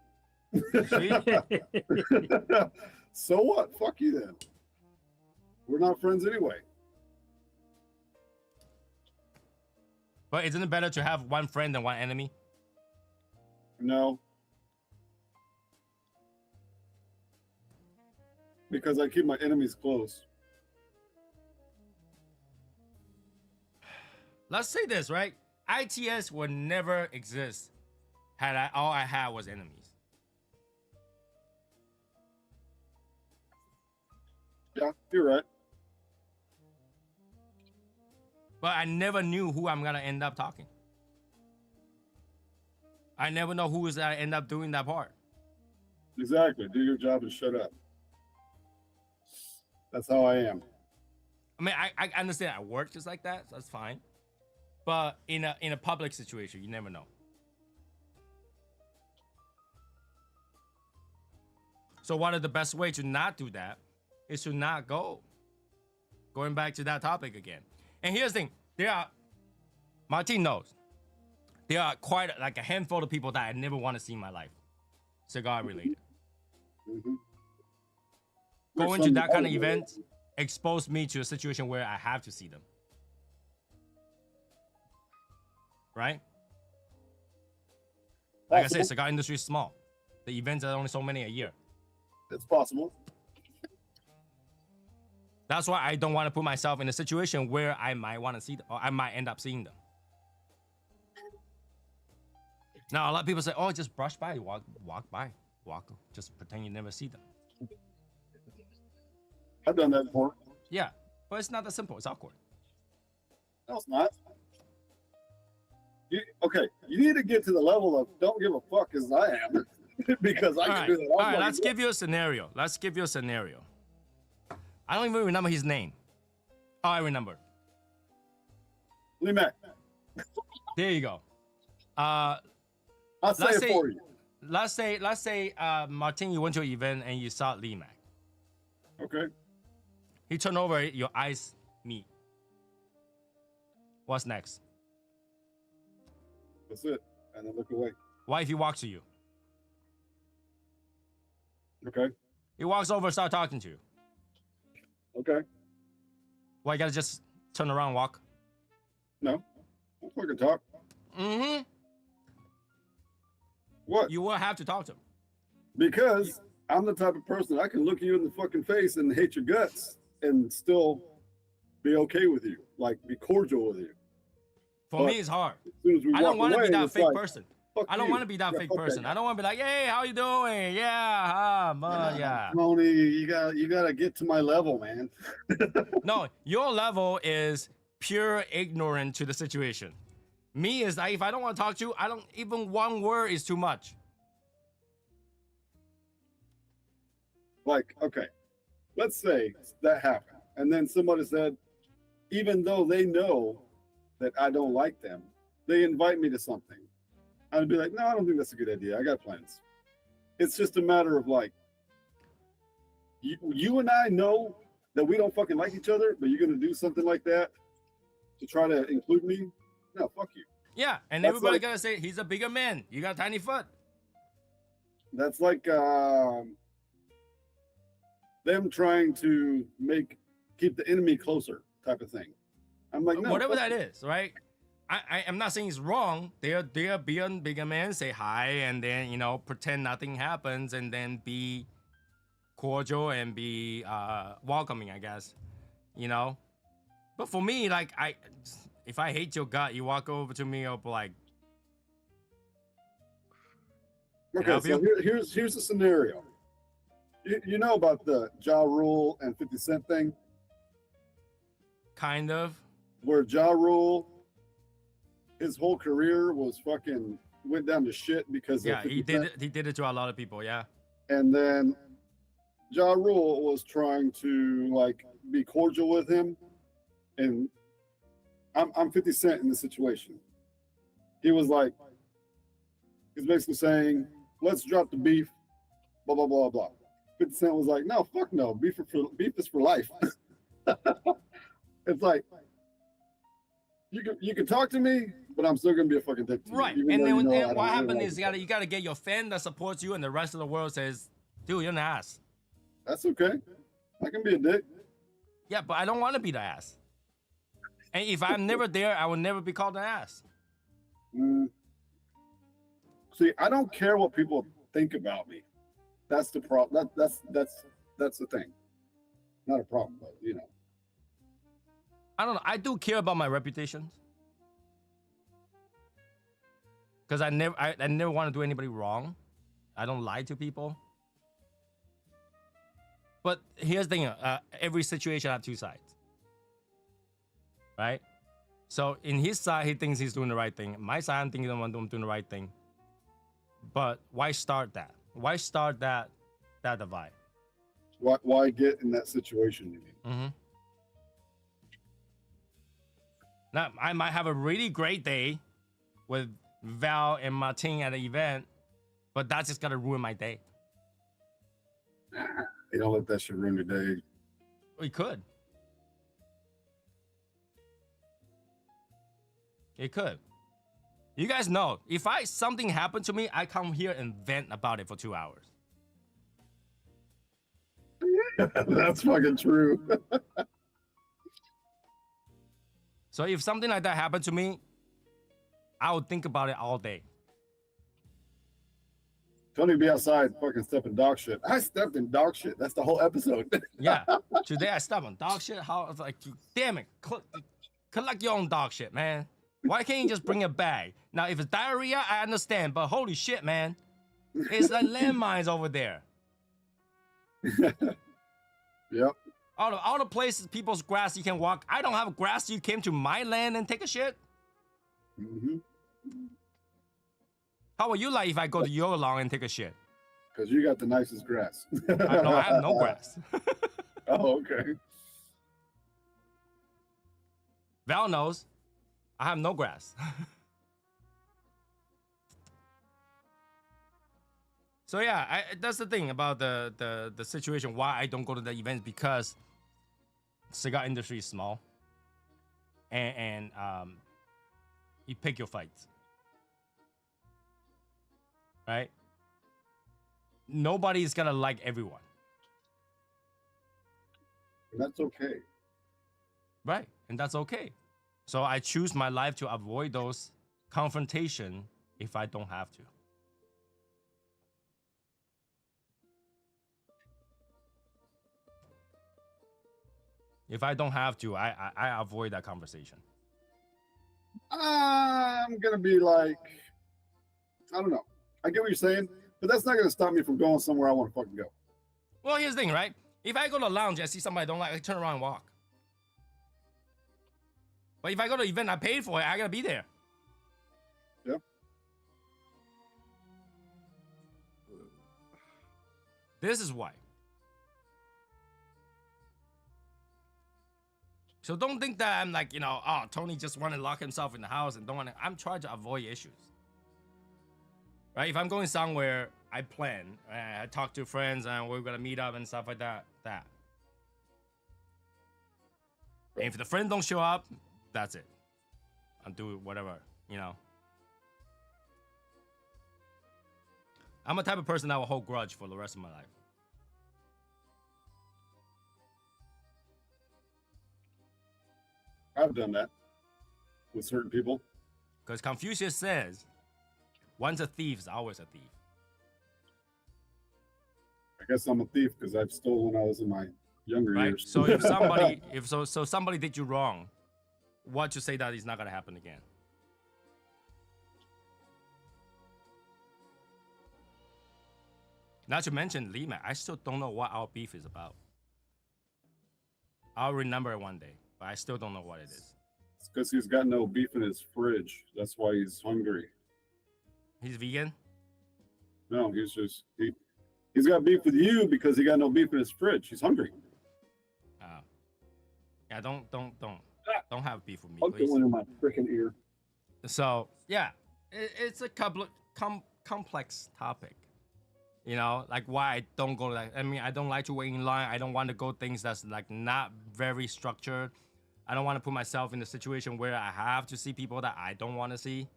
See? So what? Fuck you then. We're not friends anyway. But isn't it better to have one friend than one enemy? No. Because I keep my enemies close. Let's say this, right? ITS would never exist had all I had was enemies. Yeah, you're right. But I never knew who I'm gonna end up talking. I never know who is that end up doing that part. Exactly. Do your job and shut up. That's how I am. I mean, I understand I work just like that, so that's fine. But in a public situation, you never know. So one of the best way to not do that is to not go. Going back to that topic again. And here's the thing. Martin knows. There are quite like a handful of people that I never want to see in my life. Cigar related. Mm-hmm. Going to that kind of event exposed me to a situation where I have to see them. Right? Like I said, cigar industry is small. The events are only so many a year. It's possible. That's why I don't want to put myself in a situation where I might want to see them, or I might end up seeing them. Now, a lot of people say, oh, just brush by, walk by, just pretend you never see them. I've done that before. Yeah, but it's not that simple. It's awkward. No, it's not. You need to get to the level of don't give a fuck as I am. Because I can do that. All right, let's give you a scenario. I don't even remember his name. Oh, I remember. Lee Mack. There you go. I'll say it for you. Let's say, Martin, you went to an event and you saw Lee Mack. Okay. He turned over, your eyes meet. What's next? That's it. And then look away. What if he walks to you? Okay. He walks over, start talking to you. Okay. Why you gotta just turn around and walk? No. We'll fucking talk. Mm-hmm. What? You will have to talk to him. Because I'm the type of person I can look you in the fucking face and hate your guts and still be okay with you. Like, be cordial with you. For me, it's hard. As soon as we I don't want to be that fake like, person. Fuck I don't you. want to be that Yeah, fake fuck person. that. I don't want to be like, hey, how you doing? Yeah, yeah. Tony, you gotta get to my level, man. No, your level is pure ignorant to the situation. Me is like, if I don't want to talk to you, I don't even one word is too much. Like, okay, let's say that happened, and then somebody said, even though they know that I don't like them, they invite me to something. I'd be like, no, I don't think that's a good idea. I got plans. It's just a matter of like, you and I know that we don't fucking like each other, but you're gonna do something like that to try to include me? No, fuck you. Yeah, and That's everybody like- gonna say he's a bigger man. You got a tiny foot. That's like them trying to keep the enemy closer type of thing. I'm like, no, Whatever fuck that you. is, right? I'm not saying it's wrong. They're being bigger man, say hi, and then pretend nothing happens, and then be cordial and be welcoming, I guess. But for me, like if I hate your gut, you walk over to me up like. Okay, help so here's the scenario. You know about the Ja Rule and 50 Cent thing, Kind of. where Ja Rule, his whole career was fucking went down to shit because Yeah, of 50 he did Cent. it. He did it to a lot of people. Yeah. And then Ja Rule was trying to like be cordial with him, and I'm 50 Cent in the situation. He was like, he's basically saying, let's drop the beef, blah blah blah blah. 50 Cent was like, no, fuck no, beef is for life. It's like you can talk to me, but I'm still gonna be a fucking dick to you. Right. even And though then you know I and don't what really happened like is you. you gotta get your fan that supports you, and the rest of the world says, dude, you're an ass. That's okay. I can be a dick. Yeah, but I don't want to be the ass. And if I'm never there, I will never be called an ass. See, I don't care what people think about me. That's the problem. That's the thing. Not a problem, but I don't know. I do care about my reputation. Because I never want to do anybody wrong. I don't lie to people. But here's the thing. Every situation has two sides. Right? So in his side, he thinks he's doing the right thing. My side, I'm thinking I'm doing the right thing. But why start that? Why start that divide? Why get in that situation? You mean? Mm-hmm. Now, I might have a really great day with Val and Martin at an event, but that's just gonna ruin my day. You don't let that shit ruin your day. We could. It could. You guys know, if something happened to me, I come here and vent about it for 2 hours. That's fucking true. So if something like that happened to me, I would think about it all day. Tony be outside fucking stepping dog shit. I stepped in dog shit. That's the whole episode. Yeah. Today I stepped on dog shit. How like, damn it, collect your own dog shit, man. Why can't you just bring a bag? Now, if it's diarrhea, I understand, but holy shit, man, it's like landmines over there. Yep. All the places, people's grass you can walk. I don't have grass. You came to my land and take a shit. Mm-hmm. How would you like if I go to your lawn and take a shit? Because you got the nicest grass. I have no grass. Oh, okay. Val knows. I have no grass. So yeah, that's the thing about the situation. Why I don't go to the events, because cigar industry is small, and you pick your fights, right? Nobody's gonna like everyone, And that's okay. right? And that's okay. So I choose my life to avoid those confrontation if I don't have to. If I don't have to, I avoid that conversation. I'm gonna be like, I don't know. I get what you're saying, but that's not gonna stop me from going somewhere I want to fucking go. Well, here's the thing, right? If I go to a lounge, I see somebody I don't like, I turn around and walk. But if I go to an event, I paid for it, I gotta be there. Yep. This is why. So don't think that I'm like, oh, Tony just want to lock himself in the house and don't want to. I'm trying to avoid issues. Right? If I'm going somewhere, I plan. I talk to friends and we're gonna meet up and stuff like that. And if the friend don't show up, that's it. I'll do whatever, I'm a type of person that will hold grudge for the rest of my life. I've done that with certain people. Because Confucius says, once a thief is always a thief. I guess I'm a thief because I've stolen when I was in my younger Right? years. So if somebody, somebody did you wrong, what to say that is not gonna happen again? Not to mention Lima, I still don't know what our beef is about. I'll remember it one day, but I still don't know what it is. It's because he's got no beef in his fridge. That's why he's hungry. He's vegan? No, he's got beef with you because he got no beef in his fridge. He's hungry. Yeah, don't have beef with me, I'll please. get one in my freaking ear. So yeah, it's a couple complex topic. Like why I don't go like. I mean, I don't like to wait in line. I don't want to go things that's like not very structured. I don't want to put myself in a situation where I have to see people that I don't want to see,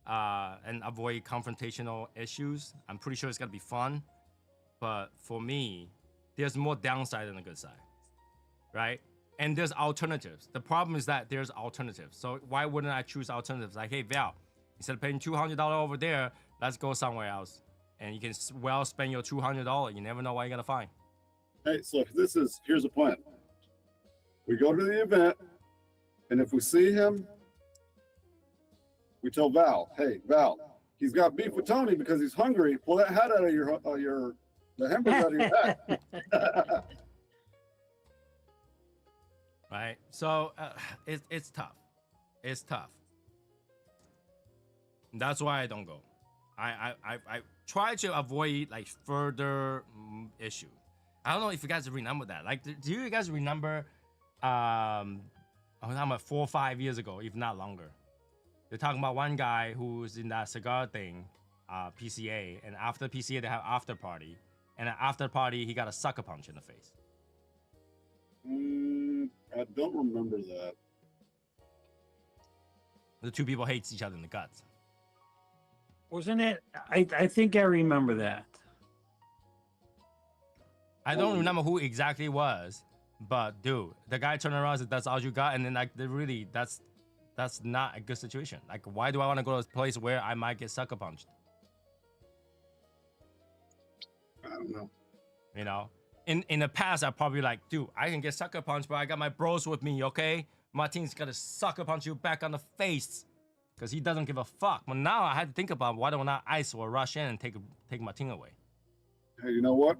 and avoid confrontational issues. I'm pretty sure it's gonna be fun, but for me, there's more downside than a good side, right? And there's alternatives. The problem is that there's alternatives. So why wouldn't I choose alternatives? Like, hey, Val, instead of paying $200 over there, let's go somewhere else. And you can well spend your $200. You never know what you're going to find. Hey, so here's a plan. We go to the event, and if we see him, we tell Val, hey, Val, he's got beef with Tony because he's hungry. Pull that hat out of the hamburger out of your hat. Right? So it's tough. It's tough. That's why I don't go. I try to avoid like further issue. I don't know if you guys remember that. Like, do you guys remember? I'm 4 or 5 years ago, if not longer. They're talking about one guy who's in that cigar thing, PCA, and after PCA they have after party, and after the party, he got a sucker punch in the face. I don't remember that. The two people hate each other in the guts. Wasn't it? I think I remember that. I don't remember who exactly it was, but dude, the guy turned around and said, "That's all you got," and then like, really, that's not a good situation. Like, why do I want to go to a place where I might get sucker punched? I don't know. You know, in the past, I probably like, dude, I can get sucker punched, but I got my bros with me, okay? Martin's gonna sucker punch you back on the face, because he doesn't give a fuck. But now I had to think about why don't I ice or rush in and take Martin away. Hey, you know what?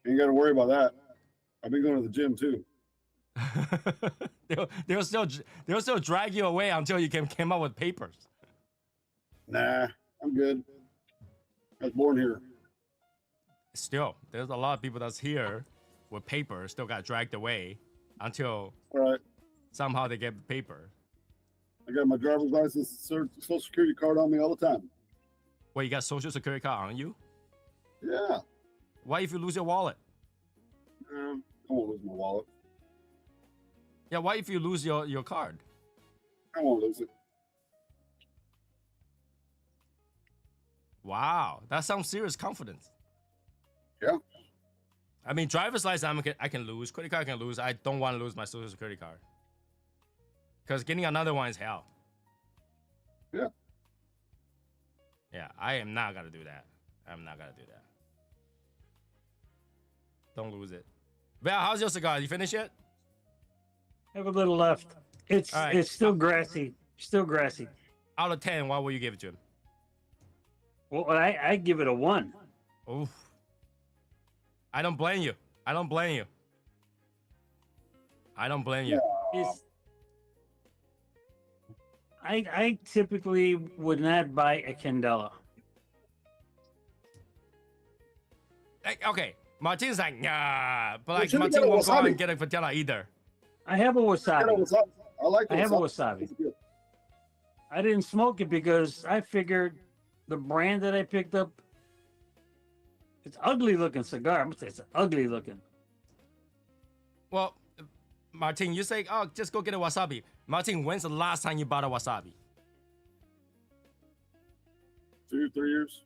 Ain't got to worry about that. I've been going to the gym too. they'll still drag you away until you came up with papers. Nah, I'm good. I was born here. Still, there's a lot of people that's here with papers still got dragged away until All right. somehow they get paper. I got my driver's license, social security card on me all the time. Wait, you got social security card on you? Yeah. What if you lose your wallet? I won't lose my wallet. Yeah, what if you lose your card? I won't lose it. Wow, that sounds serious confidence. Yeah. I mean, driver's license I can lose, credit card I can lose. I don't want to lose my social security card. Because getting another one is hell. Yeah. Yeah, I am not gonna do that. I'm not gonna do that. Don't lose it. Val, how's your cigar? You finish it? I have a little left. It's All right. it's still grassy. Still grassy. Out of 10, what will you give it to him? Well, I give it a 1. Oof. I don't blame you. I don't blame you. I don't blame you. It's, I typically would not buy a Candela. Like, okay, Martin's like, nah. But like, should've Martin got a won't go out wasabi. and get a Patella either. I have a I wasabi. like I have a wasabi. It's good. I didn't smoke it because I figured the brand that I picked up, it's ugly looking cigar. I'm gonna say it's ugly looking. Well, Martin, you say, oh, just go get a wasabi. Martin, when's the last time you bought a wasabi? 2-3 years.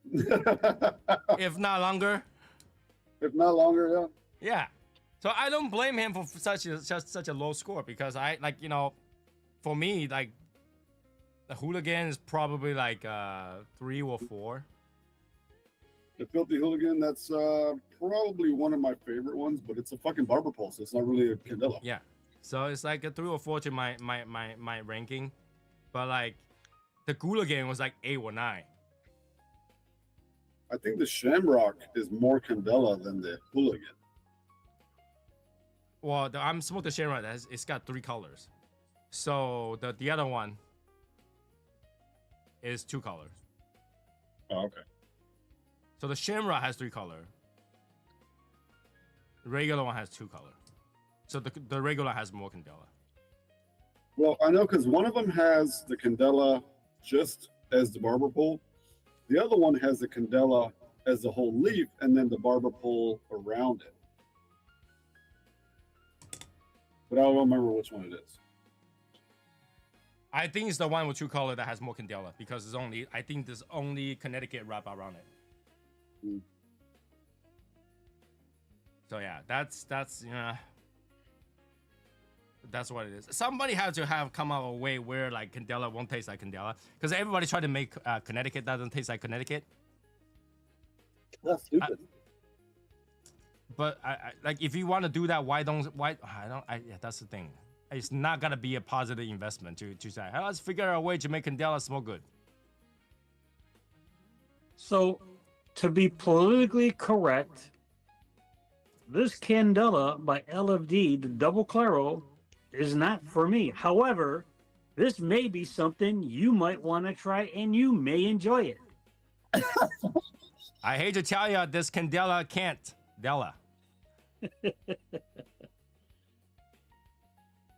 If not longer. If not longer, yeah. Yeah. So I don't blame him for such a low score because I like, you know, for me, like the hooligan is probably like 3 or 4. The Filthy Hooligan, that's probably one of my favorite ones, but it's a fucking barber pole, so it's not really a Candela. Yeah. So it's like a 3 or 4 to my ranking. But like the hooligan was like 8 or 9. I think the Shamrock is more Candela than the Hooligan. Well, I'm smoking the Shamrock. It's got 3 colors. So the other one is 2 colors. Oh, okay. So the Shamrock has 3 colors. The regular one has 2 colors. So the regular has more Candela. Well, I know because one of them has the Candela just as the barber pole. The other one has the Candela as the whole leaf and then the barber pole around it. But I don't remember which one it is. I think it's the one with 2 colors that has more Candela because I think there's only Connecticut wrap around it. Mm. So yeah, that's what it is. Somebody had to have come up with a way where like Candela won't taste like Candela because everybody tried to make Connecticut doesn't taste like Connecticut. That's stupid. But I like if you want to do that, yeah, that's the thing. It's not gonna be a positive investment to say, hey, let's figure out a way to make Candela smell good. So, to be politically correct, this Candela by LFD, the Double Claro, is not for me. However, this may be something you might want to try and you may enjoy it. I hate to tell you, this Candela can't. Della.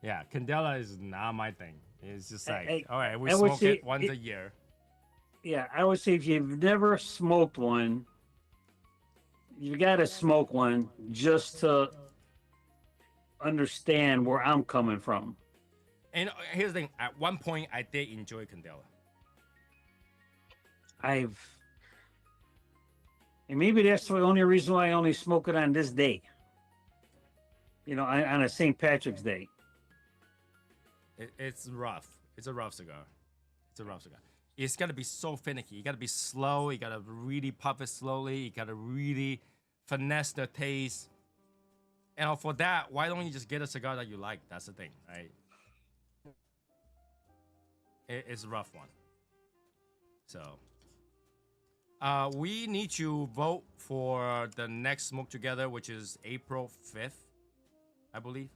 Yeah, Candela is not my thing. It's just like, all right, we I would smoke say it once a year. Yeah, I would say if you've never smoked one, you got to smoke one just to understand where I'm coming from. And here's the thing: at one point, I did enjoy Candela. And maybe that's the only reason why I only smoke it on this day. You know, on a St. Patrick's Day. It's rough. It's a rough cigar. It's a rough cigar. It's got to be so finicky. You got to be slow. You got to really puff it slowly. You got to really finesse the taste. And for that, why don't you just get a cigar that you like? That's the thing, right? It's a rough one. So, we need to vote for the next Smoke Together, which is April 5th, I believe.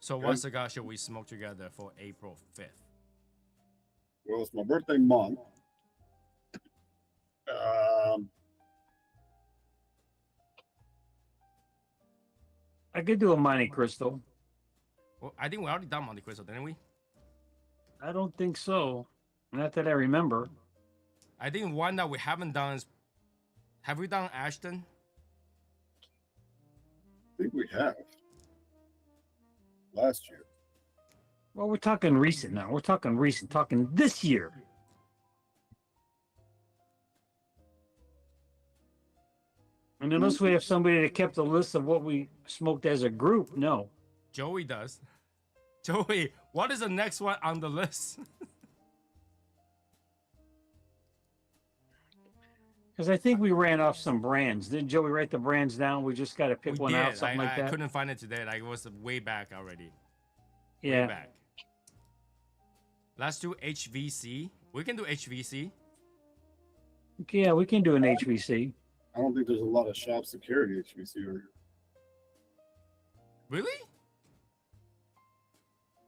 So, Okay. what cigar should we smoke together for April 5th? Well, it's my birthday month. I could do a Monte Cristo. Well, I think we already done Monte Cristo, didn't we? I don't think so. Not that I remember. I think one that we haven't done is, have we done Ashton? I think we have. Last year. Well, we're talking recent now. We're talking recent, talking this year. And unless we have somebody that kept a list of what we smoked as a group, no. Joey does. Joey, what is the next one on the list? Because I think we ran off some brands. Didn't Joey write the brands down? We just got to pick We one did. out, something like I that. couldn't find it today. Like, it was way back already. Way Yeah. back. Let's do HVC. We can do HVC. Yeah, we can do an HVC. I don't think there's a lot of shops that carry HVC or. Really?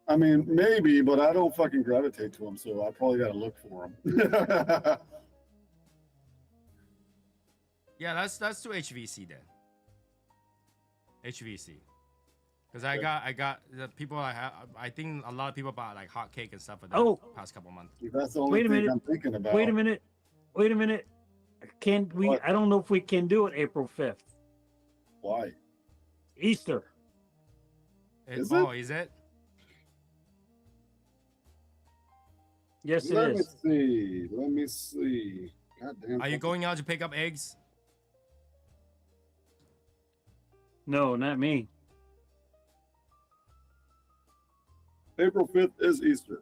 I mean, maybe, but I don't fucking gravitate to them, so I probably got to look for them. Yeah, let's do HVC then. HVC. Because Okay. I got the people I think a lot of people bought like hot cake and stuff for the Oh. past couple months. That's the only Wait a thing minute. I'm thinking about. Wait a minute. Wait a minute. Can we? What? I don't know if we can do it April 5th. Why? Easter. Is Oh, it? is it? Yes, it Let me is. see. Let me see. God damn. Are you going out to pick up eggs? No, not me. April 5th is Easter.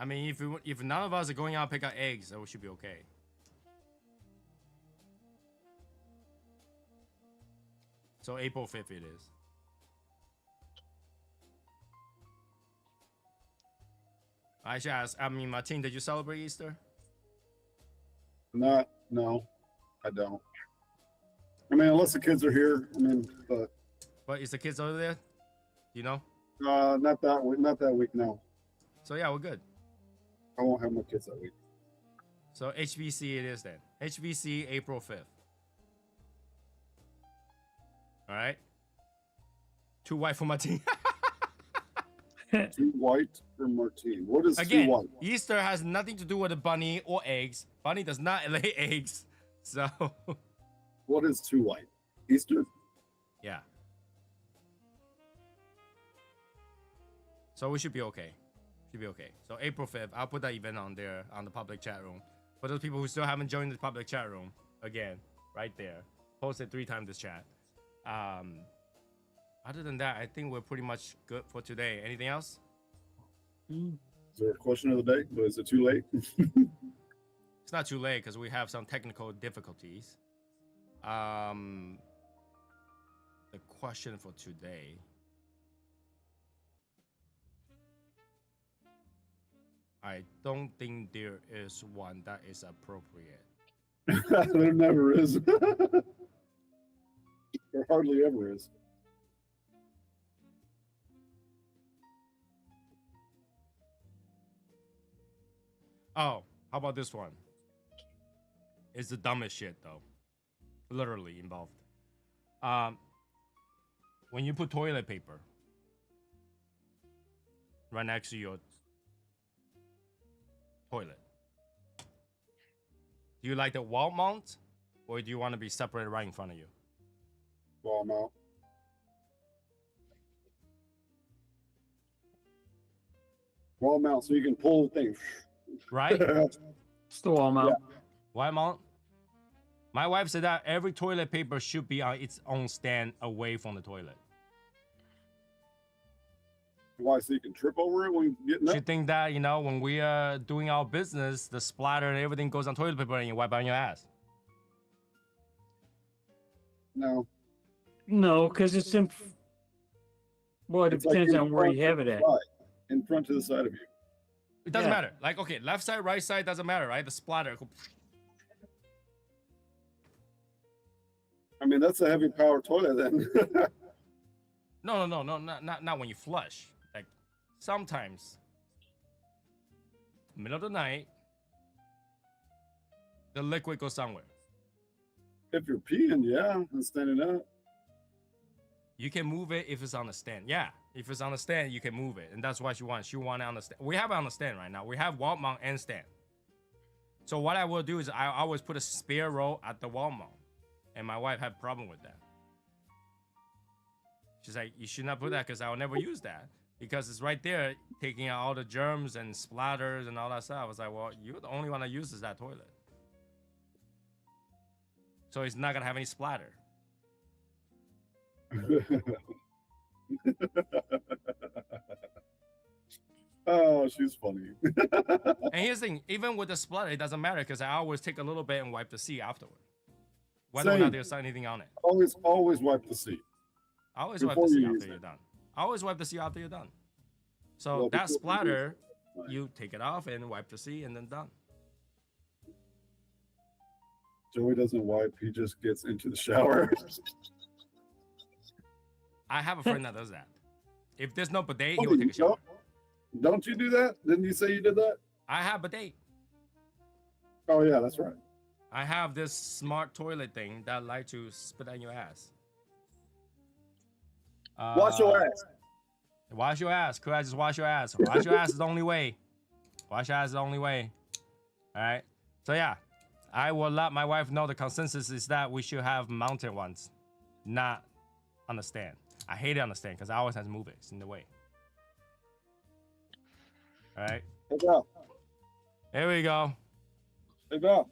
I mean, if none of us are going out to pick up eggs, then we should be okay. So April 5th it is. I should ask. I mean, Martin, did you celebrate Easter? No, I don't. I mean, unless the kids are here. I mean, but But is the kids over there? You know? not that week. Not that week. No, So yeah, we're good. I won't have my kids that week. So HBC it is then. HBC April 5th. All right. Too white for Martin. Too white for Martine. What is too Again, white? Easter has nothing to do with a bunny or eggs. Bunny does not lay eggs. So What is too white? Easter? yeah. So we should be okay. Should be okay. So April 5th, I'll put that event on there on the public chat room. For those people who still haven't joined the public chat room, again, right there. Posted 3 times this chat. Other than that, I think we're pretty much good for today. Anything else? Is there a question of the day? But is it too late? It's not too late because we have some technical difficulties. The question for today. I don't think there is one that is appropriate. There never is. There hardly ever is. Oh, how about this one? It's the dumbest shit though. Literally involved. When you put toilet paper right next to your toilet, Do you like the wall mount, or do you want to be separated right in front of you? Wall mount. Wall mount, so you can pull the thing. Right? It's the wall mount. Why mount? My wife said that every toilet paper should be on its own stand away from the toilet. Why? So you can trip over it when you're getting She up? think that, you know, when we are doing our business, the splatter and everything goes on toilet paper and you wipe on your ass. No. No, because it's in. Well, it It's like depends in on where front you have to it the at. side, in front to the side of you. It doesn't Yeah. matter. Like, okay, left side, right side, doesn't matter, right? The splatter. I mean, that's a heavy power toilet then. No, not when you flush. Like, sometimes, middle of the night, the liquid goes somewhere. If you're peeing, yeah, and standing up. You can move it if it's on the stand. Yeah, if it's on the stand, you can move it, and that's what she wants. She wants it on the stand. We have it on the stand right now. We have wall mount and stand. So what I will do is I always put a spare roll at the wall mount, and my wife had a problem with that. She's like, you should not put that because I will never use that because it's right there taking out all the germs and splatters and all that stuff. I was like, well, you're the only one that uses that toilet, so it's not gonna have any splatter. Oh, she's funny. And here's the thing, even with the splatter, it doesn't matter because I always take a little bit and wipe the seat afterward. Whether or Same. not there's anything on it. always wipe the seat. I always wipe Before the you seat use after it. you're done. I always wipe the seat after you're done. So Well, that before you use splatter, it. Right. you take it off and wipe the seat and then done. Joey doesn't wipe, he just gets into the shower. I have a friend that does that. If there's no bidet, he Oh, will take a shower. Don't you do that? Didn't you say you did that? I have bidet. Oh yeah, that's right. I have this smart toilet thing that I like to spit on your ass. Wash your ass. Wash your ass. Could I just wash your ass? Wash your ass is the only way. Wash your ass is the only way. All right. So yeah, I will let my wife know the consensus is that we should have mounted ones, not on the stand. I hate it on the stand because I always have to move it. It's in the way. All right. Hey, Val. Here we go. Hey, Val.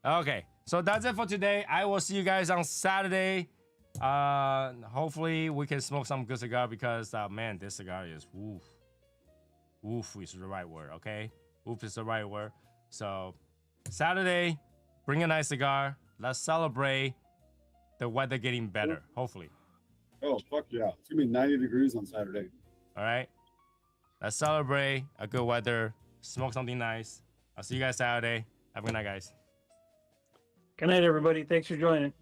Okay. So that's it for today. I will see you guys on Saturday. Hopefully we can smoke some good cigar because man, this cigar is woof. Woof is the right word, okay? Woof is the right word. So Saturday, bring a nice cigar. Let's celebrate the weather getting better, hopefully. Oh, fuck yeah. It's going to be 90 degrees on Saturday. All right? Let's celebrate a good weather. Smoke something nice. I'll see you guys Saturday. Have a good night, guys. Good night, everybody. Thanks for joining.